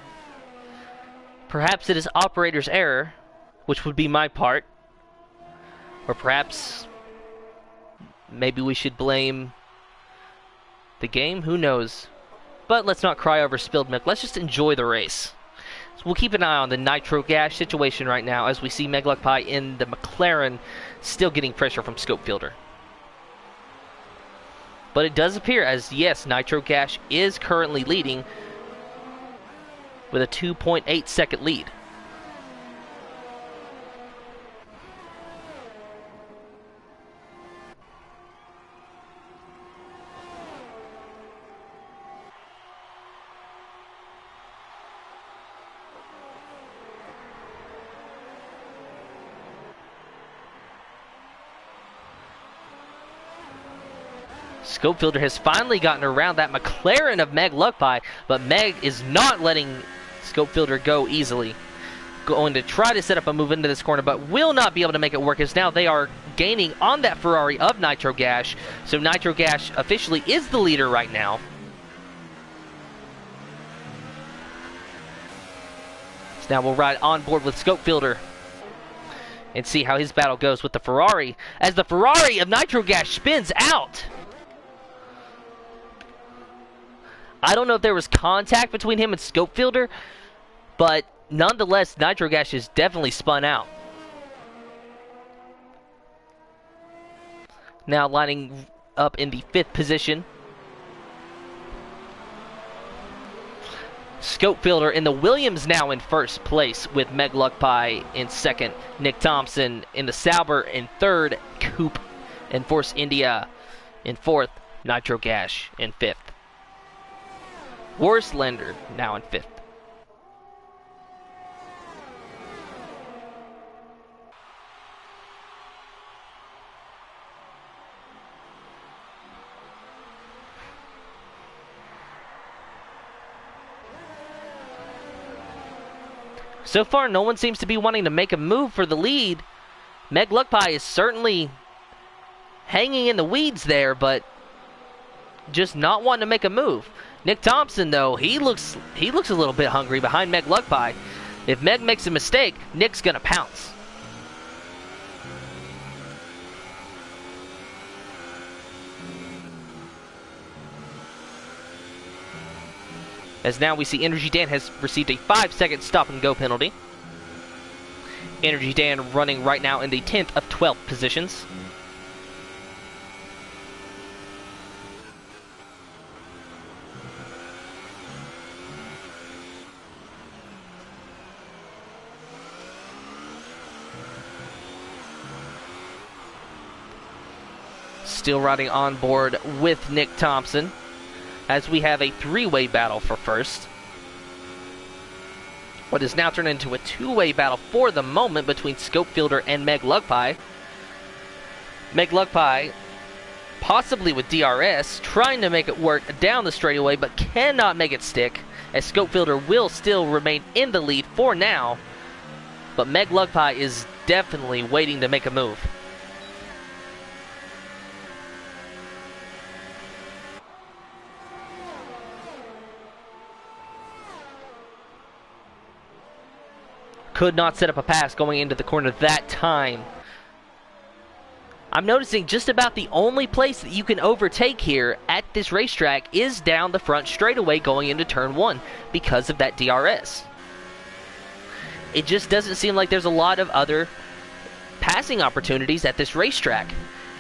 Perhaps it is operator's error, which would be my part. Or perhaps maybe we should blame the game, who knows. But let's not cry over spilled milk. Let's just enjoy the race. So we'll keep an eye on the Nitro Gash situation right now, as we see Meg Luckpie in the McLaren still getting pressure from Scopefielder. But it does appear as, yes, Nitro Gash is currently leading with a 2.8 second lead. Scopefielder has finally gotten around that McLaren of Meg Luckpie, but Meg is not letting Scopefielder go easily. Going to try to set up a move into this corner, but will not be able to make it work, as now they are gaining on that Ferrari of Nitro Gash. So Nitro Gash officially is the leader right now. So now we'll ride on board with Scopefielder and see how his battle goes with the Ferrari, as the Ferrari of Nitro Gash spins out. I don't know if there was contact between him and Scopefielder, but nonetheless, Nitro Gash is definitely spun out. Now lining up in the 5th position. Scopefielder in the Williams now in 1st place, with Meg Luckpie in 2nd. Nick Thompson in the Sauber in 3rd. Coupe and Force India in 4th. Nitro Gash in 5th. Worslander now in 5th. So far, no one seems to be wanting to make a move for the lead. Meg Luckpie is certainly hanging in the weeds there, but just not wanting to make a move. Nick Thompson, though, he looks a little bit hungry behind Meg Luckpie. If Meg makes a mistake, Nick's gonna pounce. As now we see Energy Dan has received a 5-second stop-and-go penalty. Energy Dan running right now in the 10th of 12th positions. Still riding on board with Nick Thompson, as we have a 3-way battle for first. What is now turned into a 2-way battle for the moment between Scopefielder and Meg Luckpie. Meglugpie, possibly with DRS, trying to make it work down the straightaway, but cannot make it stick, as Scopefielder will still remain in the lead for now. But Meglugpie is definitely waiting to make a move. Could not set up a pass going into the corner that time. I'm noticing just about the only place that you can overtake here at this racetrack is down the front straightaway going into turn 1 because of that DRS. It just doesn't seem like there's a lot of other passing opportunities at this racetrack.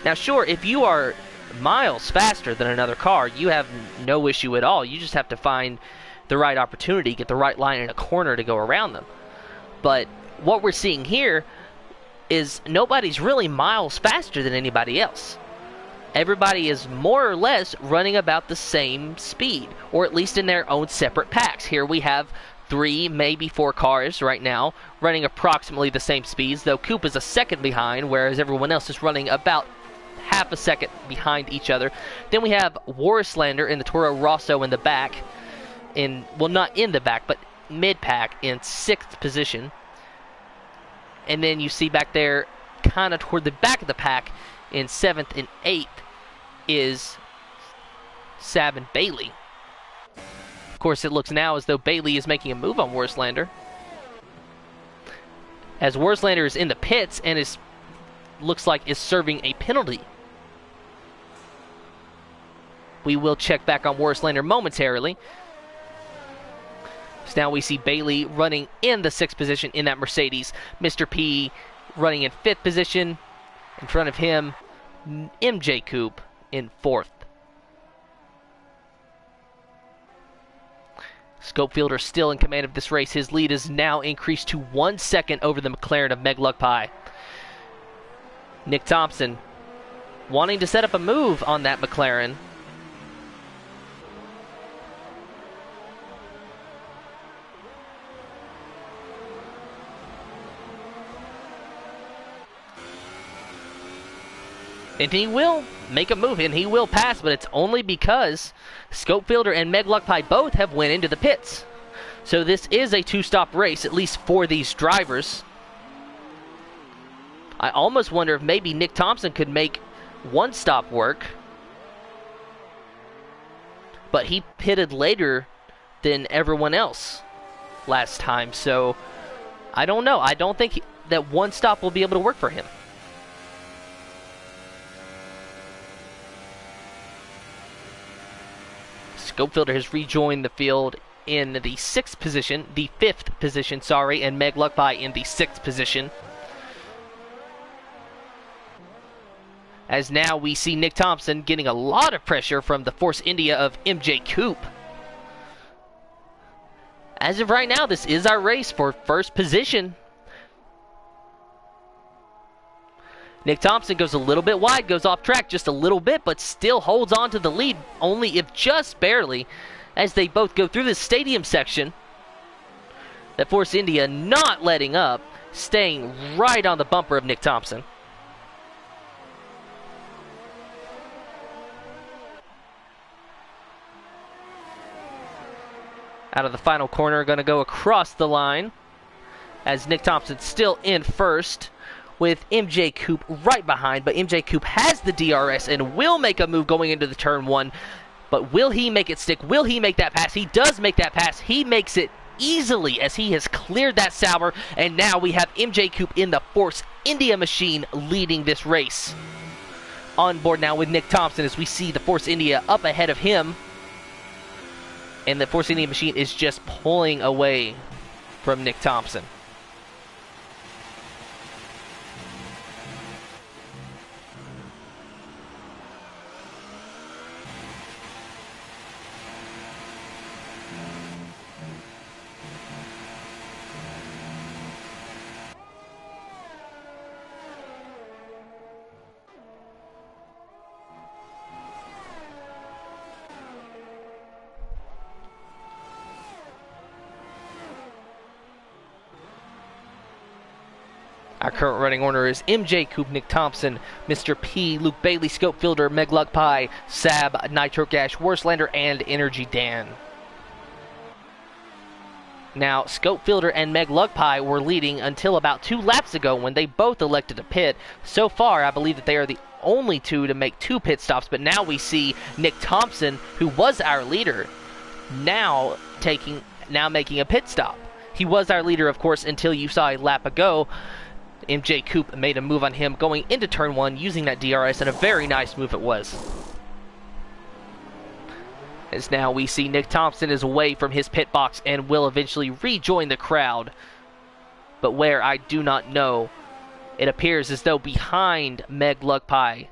Now sure, if you are miles faster than another car, you have no issue at all. You just have to find the right opportunity, get the right line in a corner to go around them. But what we're seeing here is nobody's really miles faster than anybody else. Everybody is more or less running about the same speed, or at least in their own separate packs. Here we have 3, maybe 4 cars right now running approximately the same speeds, though Coop is a second behind, whereas everyone else is running about half a second behind each other. Then we have Warislander in the Toro Rosso in the back, well, not in the back, but mid-pack in 6th position. And then you see back there, kind of toward the back of the pack, in 7th and 8th, is Sab and Bailey. Of course, it looks now as though Bailey is making a move on Warislander, as Warislander is in the pits and looks like is serving a penalty. We will check back on Warislander momentarily. So now we see Bailey running in the 6th position in that Mercedes. Mr. P running in 5th position. In front of him, MJ Coupe in 4th. Scopefielder still in command of this race. His lead is now increased to 1 second over the McLaren of Meglugpie. Nick Thompson wanting to set up a move on that McLaren. And he will make a move, and he will pass, but it's only because Scopefielder and Meglugpie both have went into the pits. So this is a 2-stop race, at least for these drivers. I almost wonder if maybe Nick Thompson could make 1 stop work. But he pitted later than everyone else last time, so I don't know. I don't think that 1 stop will be able to work for him. Scopefielder has rejoined the field in the 6th position, the 5th position, sorry, and Meglugpie in the 6th position. As now we see Nick Thompson getting a lot of pressure from the Force India of MJ Coupe. As of right now, this is our race for 1st position. Nick Thompson goes a little bit wide, goes off track just a little bit, but still holds on to the lead, only if just barely, as they both go through the stadium section. That Force India not letting up, staying right on the bumper of Nick Thompson. Out of the final corner, going to go across the line, as Nick Thompson still in 1st. With MJ Coupe right behind, but MJ Coupe has the DRS and will make a move going into the turn 1. But will he make it stick? Will he make that pass? He does make that pass. He makes it easily as he has cleared that Sauber, and now we have MJ Coupe in the Force India machine leading this race. On board now with Nick Thompson as we see the Force India up ahead of him, and the Force India machine is just pulling away from Nick Thompson. Our current running order is MJ Coop, Nick Thompson, Mr. P, Luke Bailey, Scope Fielder, Meg Luckpie, Sab, Nitro Gash, Worslander, and Energy Dan. Now, Scope Fielder and Meg Luckpie were leading until about 2 laps ago when they both elected to pit. So far, I believe that they are the only two to make 2 pit stops, but now we see Nick Thompson, who was our leader, now making a pit stop. He was our leader, of course, until you saw a lap ago. MJ Coop made a move on him going into turn 1 using that DRS, and a very nice move it was. As now we see Nick Thompson is away from his pit box and will eventually rejoin the crowd. But where, I do not know. It appears as though behind Meg Luckpie.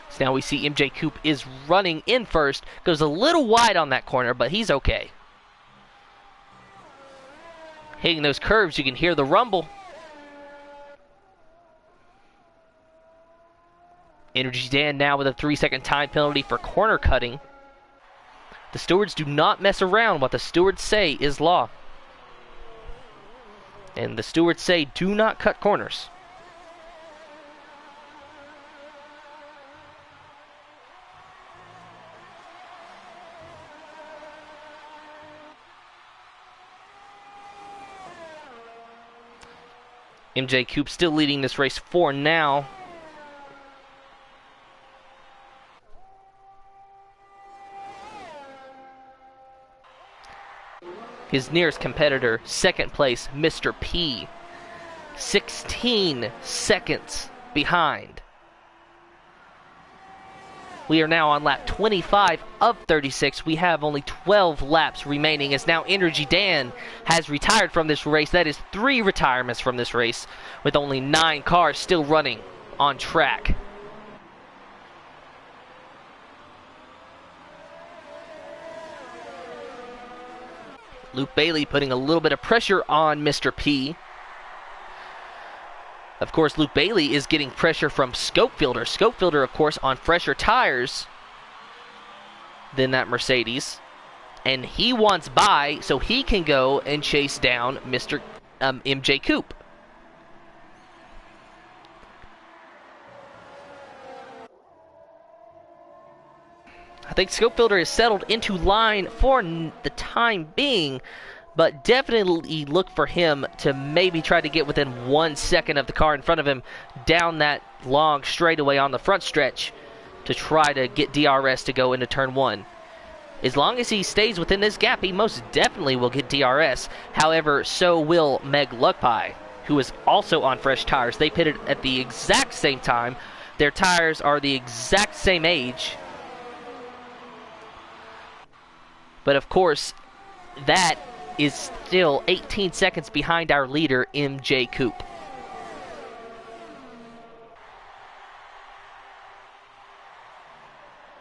So now we see MJ Coop is running in first. Goes a little wide on that corner, but he's okay. Hitting those curves, you can hear the rumble. Energy Dan now with a 3-second time penalty for corner cutting. The stewards do not mess around. What the stewards say is law. And the stewards say do not cut corners. MJ Coop still leading this race for now. His nearest competitor, second place, Mr. P, 16 seconds behind. We are now on lap 25 of 36. We have only 12 laps remaining as now Energy Dan has retired from this race. That is 3 retirements from this race with only 9 cars still running on track. Luke Bailey putting a little bit of pressure on Mr. P. Of course, Luke Bailey is getting pressure from Scope Fielder. Scope Fielder, of course, on fresher tires than that Mercedes. And he wants by so he can go and chase down Mr. MJ Coop. I think Scope Fielder is settled into line for the time being, but definitely look for him to maybe try to get within 1 second of the car in front of him down that long straightaway on the front stretch to try to get DRS to go into turn 1. As long as he stays within this gap, he most definitely will get DRS. However, so will Meg Luckpie, who is also on fresh tires. They pitted at the exact same time. Their tires are the exact same age. But of course, that is still 18 seconds behind our leader, MJ Coop.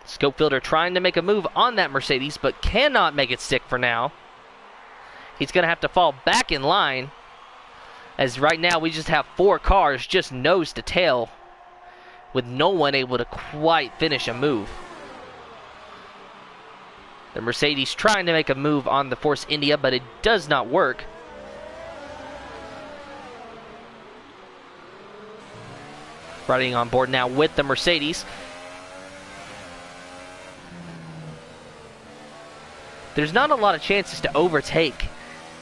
Scope Fielder trying to make a move on that Mercedes, but cannot make it stick for now. He's going to have to fall back in line, as right now we just have 4 cars just nose to tail, with no one able to quite finish a move. The Mercedes trying to make a move on the Force India, but it does not work. Riding on board now with the Mercedes. There's not a lot of chances to overtake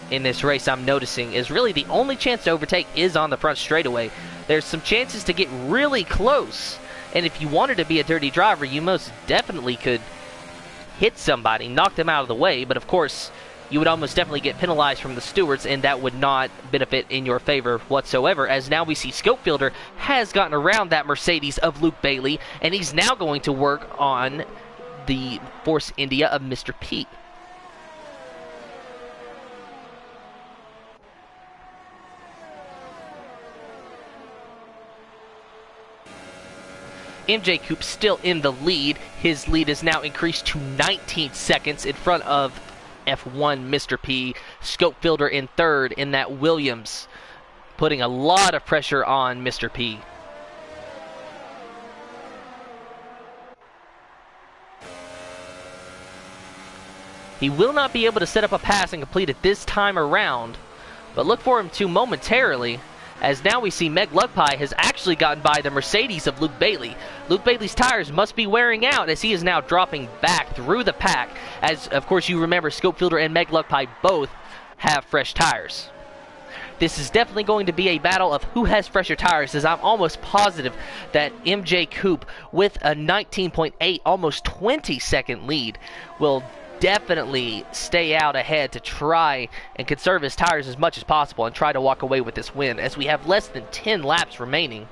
in this race, I'm noticing. Is really the only chance to overtake is on the front straightaway. There's some chances to get really close. And if you wanted to be a dirty driver, you most definitely could hit somebody, knock them out of the way, but of course you would almost definitely get penalized from the stewards, and that would not benefit in your favor whatsoever, as now we see Scope Fielder has gotten around that Mercedes of Luke Bailey, and he's now going to work on the Force India of Mr. P. MJ Coop still in the lead. His lead is now increased to 19 seconds in front of F1 Mr. P. Scope Fielder in third in that Williams, putting a lot of pressure on Mr. P. He will not be able to set up a pass and complete it this time around, but look for him to momentarily, as now we see Meg Lugpie has actually gotten by the Mercedes of Luke Bailey. Luke Bailey's tires must be wearing out as he is now dropping back through the pack, as of course you remember Scopefielder and Meg Lugpie both have fresh tires. This is definitely going to be a battle of who has fresher tires, as I'm almost positive that MJ Coupe, with a 19.8, almost 20-second lead, will definitely stay out ahead to try and conserve his tires as much as possible and try to walk away with this win, as we have less than 10 laps remaining.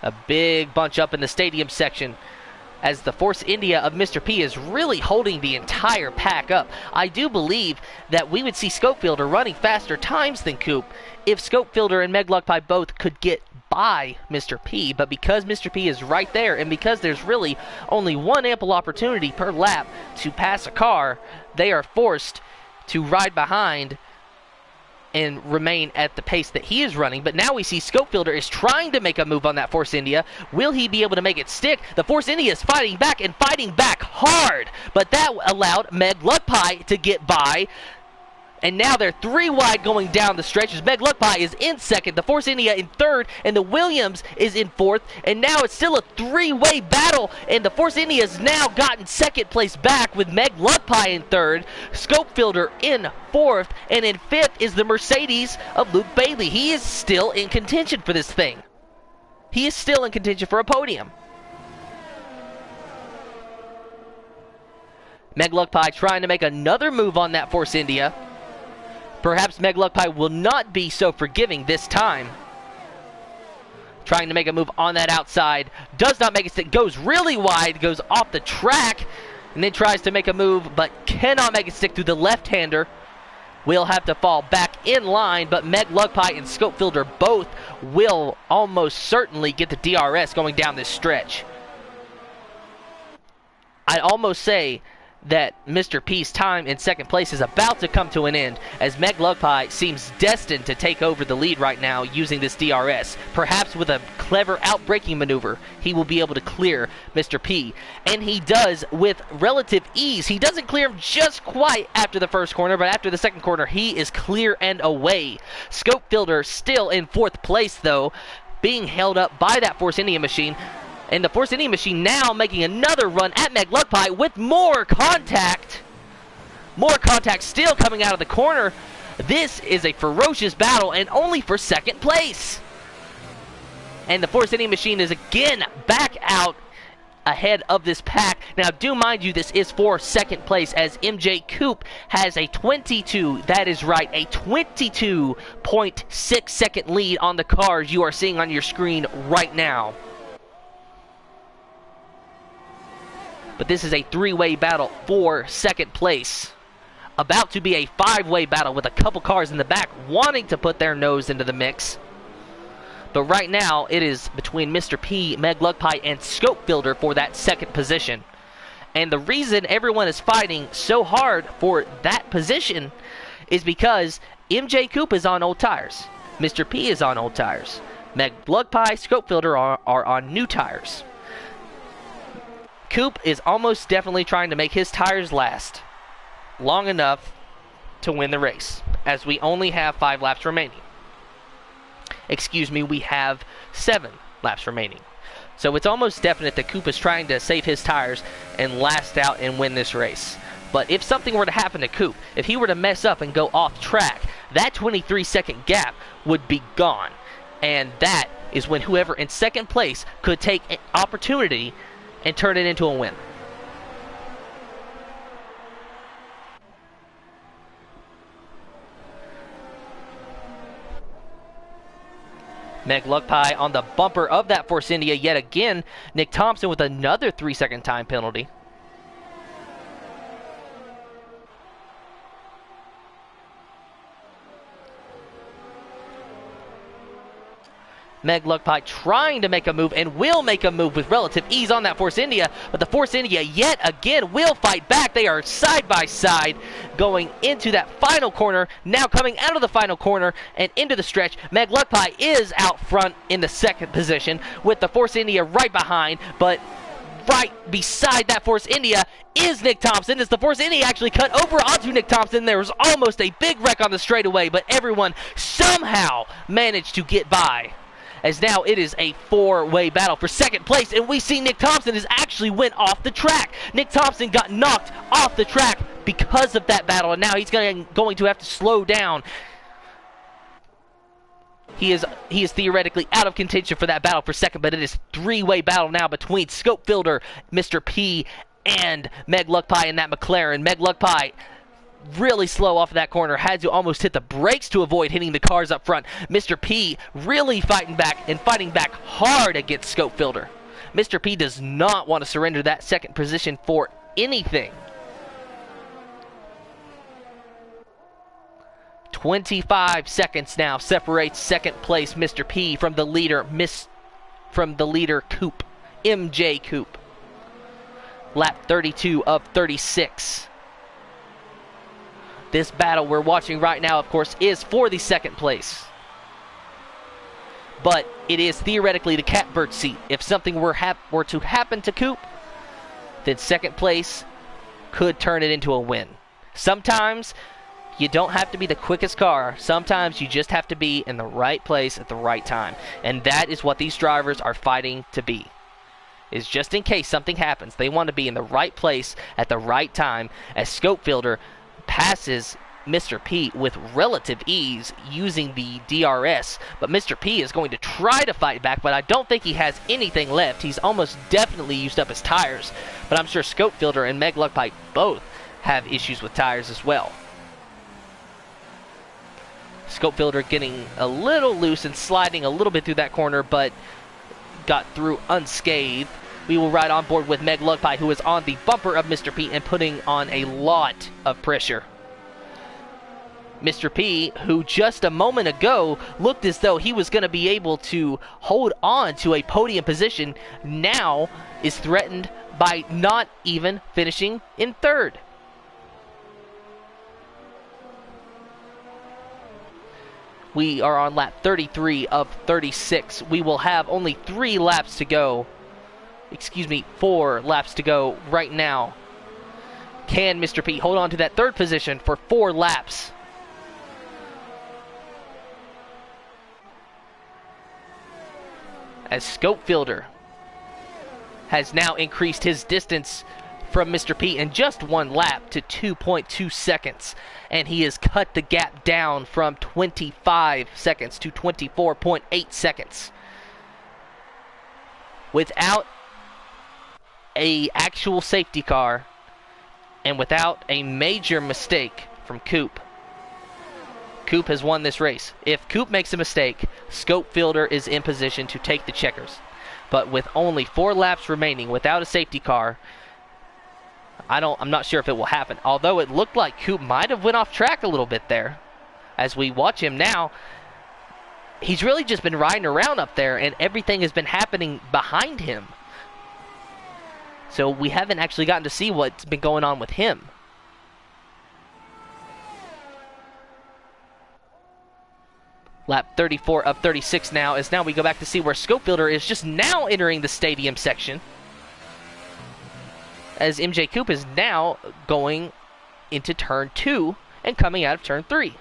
A big bunch up in the stadium section, as the Force India of Mr. P is really holding the entire pack up. I do believe that we would see Scopefielder running faster times than Coupe if Scopefielder and Meg Lugpie both could get by Mr. P, but because Mr. P is right there, and because there's really only one ample opportunity per lap to pass a car, they are forced to ride behind and remain at the pace that he is running. But now we see Scopefielder is trying to make a move on that Force India. Will he be able to make it stick? The Force India is fighting back and fighting back hard, but that allowed Meg Lugpie to get by. And now they're 3 wide going down the stretch as Meg Lugpie is in second, the Force India in third, and the Williams is in fourth. And now it's still a 3-way battle, and the Force India has now gotten second place back with Meg Lugpie in third, Scopefielder in fourth, and in fifth is the Mercedes of Luke Bailey. He is still in contention for this thing. He is still in contention for a podium. Meg Lugpie trying to make another move on that Force India. Perhaps Meg Lugpie will not be so forgiving this time. Trying to make a move on that outside. Does not make it stick. Goes really wide. Goes off the track. And then tries to make a move, but cannot make it stick through the left-hander. Will have to fall back in line, but Meg Lugpie and Scopefielder both will almost certainly get the DRS going down this stretch. I'd almost say that Mr. P's time in second place is about to come to an end, as Meg Lugpie seems destined to take over the lead right now using this DRS. Perhaps with a clever outbraking maneuver, he will be able to clear Mr. P, and he does with relative ease. He doesn't clear him just quite after the first corner, but after the second corner, he is clear and away. Scopefielder still in fourth place, though, being held up by that Force India machine. And the Force India machine now making another run at Meg Lugpie with more contact. More contact still coming out of the corner. This is a ferocious battle, and only for second place. And the Force India machine is again back out ahead of this pack. Now, do mind you, this is for second place, as MJ Coupe has a 22, that is right, a 22.6 second lead on the cars you are seeing on your screen right now. But this is a 3-way battle for second place. About to be a 5-way battle with a couple cars in the back wanting to put their nose into the mix. But right now, it is between Mr. P, Meg Lugpie, and Scopefielder for that second position. And the reason everyone is fighting so hard for that position is because MJ Coupe is on old tires. Mr. P is on old tires. Meg Lugpie, Scopefielder are on new tires. Coupe is almost definitely trying to make his tires last long enough to win the race, as we only have 5 laps remaining. Excuse me, we have 7 laps remaining. So it's almost definite that Coupe is trying to save his tires and last out and win this race. But if something were to happen to Coupe, if he were to mess up and go off track, that 23-second gap would be gone. And that is when whoever in second place could take an opportunity and turn it into a win. Meg Lugpie on the bumper of that Force India yet again. Nick Thompson with another 3-second time penalty. Meg Lugpie trying to make a move and will make a move with relative ease on that Force India, but the Force India yet again will fight back. They are side by side going into that final corner, now coming out of the final corner and into the stretch. Meg Lugpie is out front in the second position with the Force India right behind, but right beside that Force India is Nick Thompson. As the Force India actually cut over onto Nick Thompson, there was almost a big wreck on the straightaway, but everyone somehow managed to get by. As now it is a four-way battle for second place, and we see Nick Thompson has actually went off the track. Nick Thompson got knocked off the track because of that battle, and now he's going to have to slow down. He is theoretically out of contention for that battle for second, but it is three-way battle now between Scopefielder, Mr. P, and Meg Luckpie in that McLaren. Meg Luckpie really slow off of that corner, had to almost hit the brakes to avoid hitting the cars up front. Mr. P really fighting back and fighting back hard against Scopefielder. Mr. P does not want to surrender that second position for anything. 25 seconds now separates second place Mr. P from the leader, Coop, MJ Coop. Lap 32 of 36. This battle we're watching right now, of course, is for the second place. But it is theoretically the catbird seat. If something were to happen to Coop, then second place could turn it into a win. Sometimes you don't have to be the quickest car. Sometimes you just have to be in the right place at the right time. And that is what these drivers are fighting to be. Is just in case something happens, they want to be in the right place at the right time, as Scopefielder passes Mr. P with relative ease using the DRS, but Mr. P is going to try to fight back, but I don't think he has anything left. He's almost definitely used up his tires, but I'm sure Scopefielder and Meg Luckpie both have issues with tires as well. Scopefielder getting a little loose and sliding a little bit through that corner, but got through unscathed. We will ride on board with Meg Luckpie, who is on the bumper of Mr. P and putting on a lot of pressure. Mr. P, who just a moment ago looked as though he was going to be able to hold on to a podium position, now is threatened by not even finishing in third. We are on lap 33 of 36. We will have only 4 laps to go right now. Can Mr. P hold on to that third position for 4 laps? As Scopefielder has now increased his distance from Mr. P in just 1 lap to 2.2 seconds. And he has cut the gap down from 25 seconds to 24.8 seconds. Without an actual safety car and without a major mistake from Coop, Coop has won this race. If Coop makes a mistake, Scopefielder is in position to take the checkers. But with only 4 laps remaining without a safety car, I'm not sure if it will happen. Although it looked like Coop might have went off track a little bit there. As we watch him now, he's really just been riding around up there and everything has been happening behind him. So we haven't actually gotten to see what's been going on with him. Lap 34 of 36 now, as now we go back to see where Scopefielder is just now entering the stadium section. As MJ Coop is now going into turn 2 and coming out of turn 3.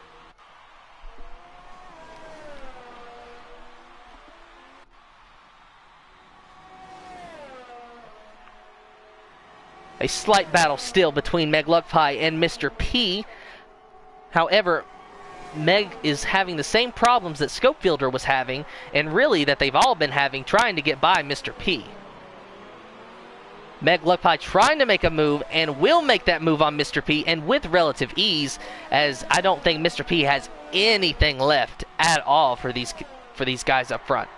A slight battle still between Meg Luckpie and Mr. P. However, Meg is having the same problems that Scopefielder was having, and really that they've all been having trying to get by Mr. P. Meg Luckpie trying to make a move and will make that move on Mr. P, and with relative ease, as I don't think Mr. P has anything left at all for these guys up front.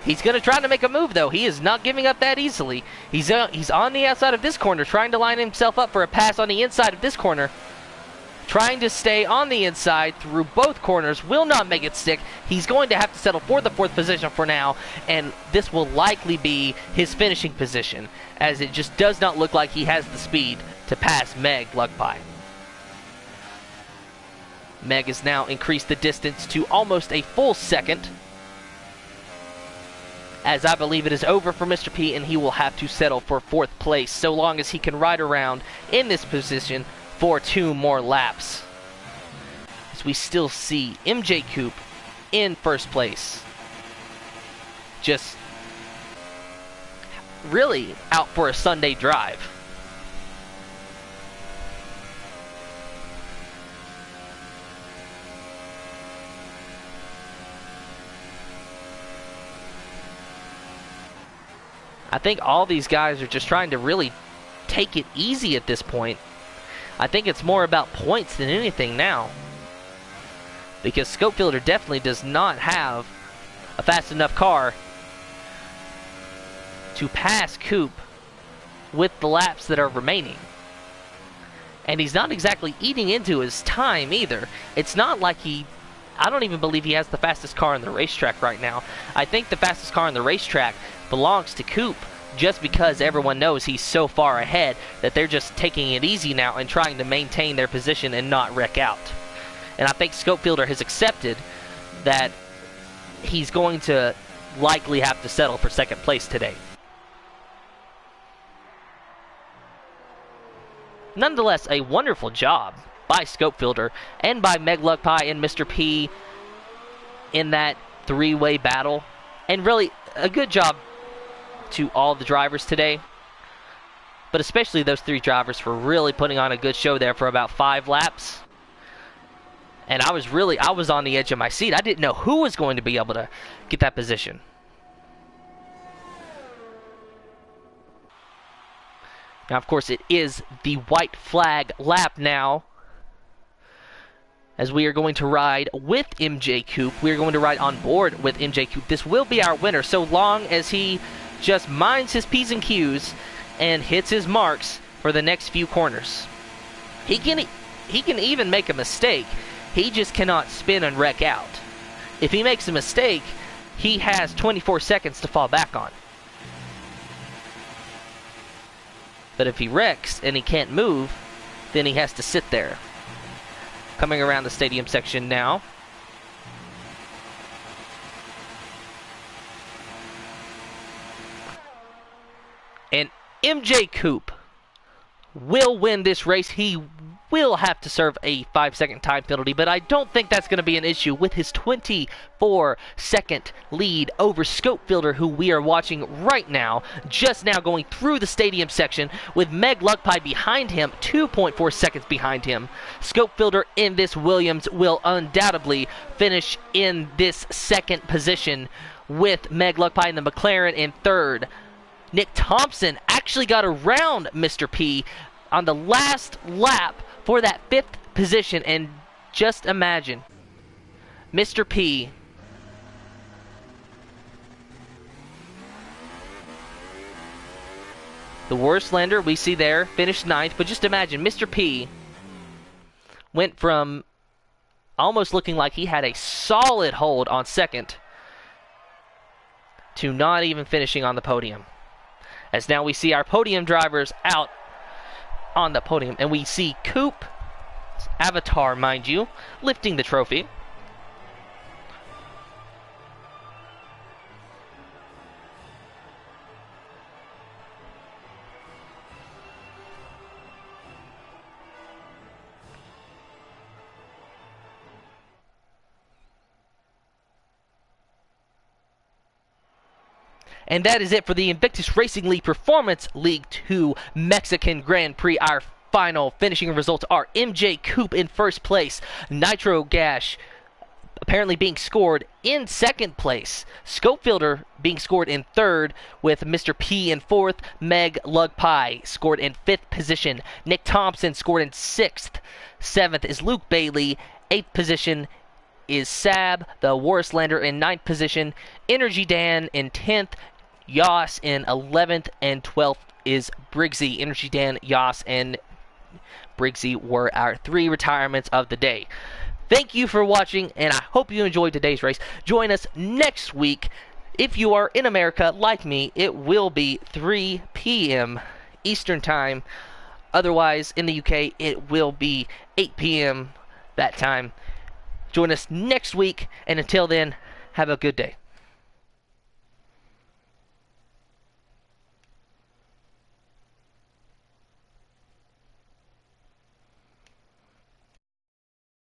He's going to try to make a move, though. He is not giving up that easily. He's on the outside of this corner, trying to line himself up for a pass on the inside of this corner. Trying to stay on the inside through both corners, will not make it stick. He's going to have to settle for the 4th position for now, and this will likely be his finishing position, as it just does not look like he has the speed to pass Meg Luckpie. Meg has now increased the distance to almost a full second, as I believe it is over for Mr. P, and he will have to settle for 4th place so long as he can ride around in this position for 2 more laps. As we still see MJ Coupe in 1st place. Just really out for a Sunday drive. I think all these guys are just trying to really take it easy at this point. I think it's more about points than anything now. Because Scopefielder definitely does not have a fast enough car to pass Coupe with the laps that are remaining. And he's not exactly eating into his time either. It's not like I don't even believe he has the fastest car on the racetrack right now. I think the fastest car on the racetrack belongs to Coupe just because everyone knows he's so far ahead that they're just taking it easy now and trying to maintain their position and not wreck out. And I think Scopefielder has accepted that he's going to likely have to settle for 2nd place today. Nonetheless, a wonderful job by Scopefielder and by Meg Luckpie and Mr. P in that 3-way battle. And really, a good job to all the drivers today. But especially those 3 drivers for really putting on a good show there for about 5 laps. And I was on the edge of my seat. I didn't know who was going to be able to get that position. Now, of course, it is the white flag lap now. As we are going to ride with MJ Coupe. We are going to ride on board with MJ Coupe. This will be our winner so long as he just minds his P's and Q's and hits his marks for the next few corners. He can even make a mistake. He just cannot spin and wreck out. If he makes a mistake, he has 24 seconds to fall back on. But if he wrecks and he can't move, then he has to sit there. Coming around the stadium section now. And MJ Coupe will win this race. He will have to serve a 5-second time penalty, but I don't think that's going to be an issue with his 24-second lead over Scopefielder, who we are watching right now, just now going through the stadium section with Meg Luckpie behind him, 2.4 seconds behind him. Scopefielder in this Williams will undoubtedly finish in this 2nd position with Meg Luckpie in the McLaren in 3rd. Nick Thompson actually got around Mr. P on the last lap for that 5th position, and just imagine Mr. P the worst lander we see there finished 9th, but just imagine Mr. P went from almost looking like he had a solid hold on 2nd to not even finishing on the podium. As now we see our podium drivers out on the podium, and we see Coupe, avatar mind you, lifting the trophy. And that is it for the Invictus Racing League Performance League 2 Mexican Grand Prix. Our final finishing results are MJ Coupe in 1st place, Nitro Gash apparently being scored in 2nd place, Scopefielder being scored in 3rd, with Mr. P in 4th, Meg Luckpie scored in 5th position, Nick Thompson scored in 6th, 7th is Luke Bailey, 8th position is Sab, the Warislander, in 9th position, Energy Dan in 10th, Yas in 11th, and 12th is Briggsy. Energy Dan, Yas, and Briggsy were our 3 retirements of the day. Thank you for watching, and I hope you enjoyed today's race. Join us next week. If you are in America, like me, it will be 3 p.m. Eastern Time. Otherwise, in the UK, it will be 8 p.m. that time. Join us next week, and until then, have a good day.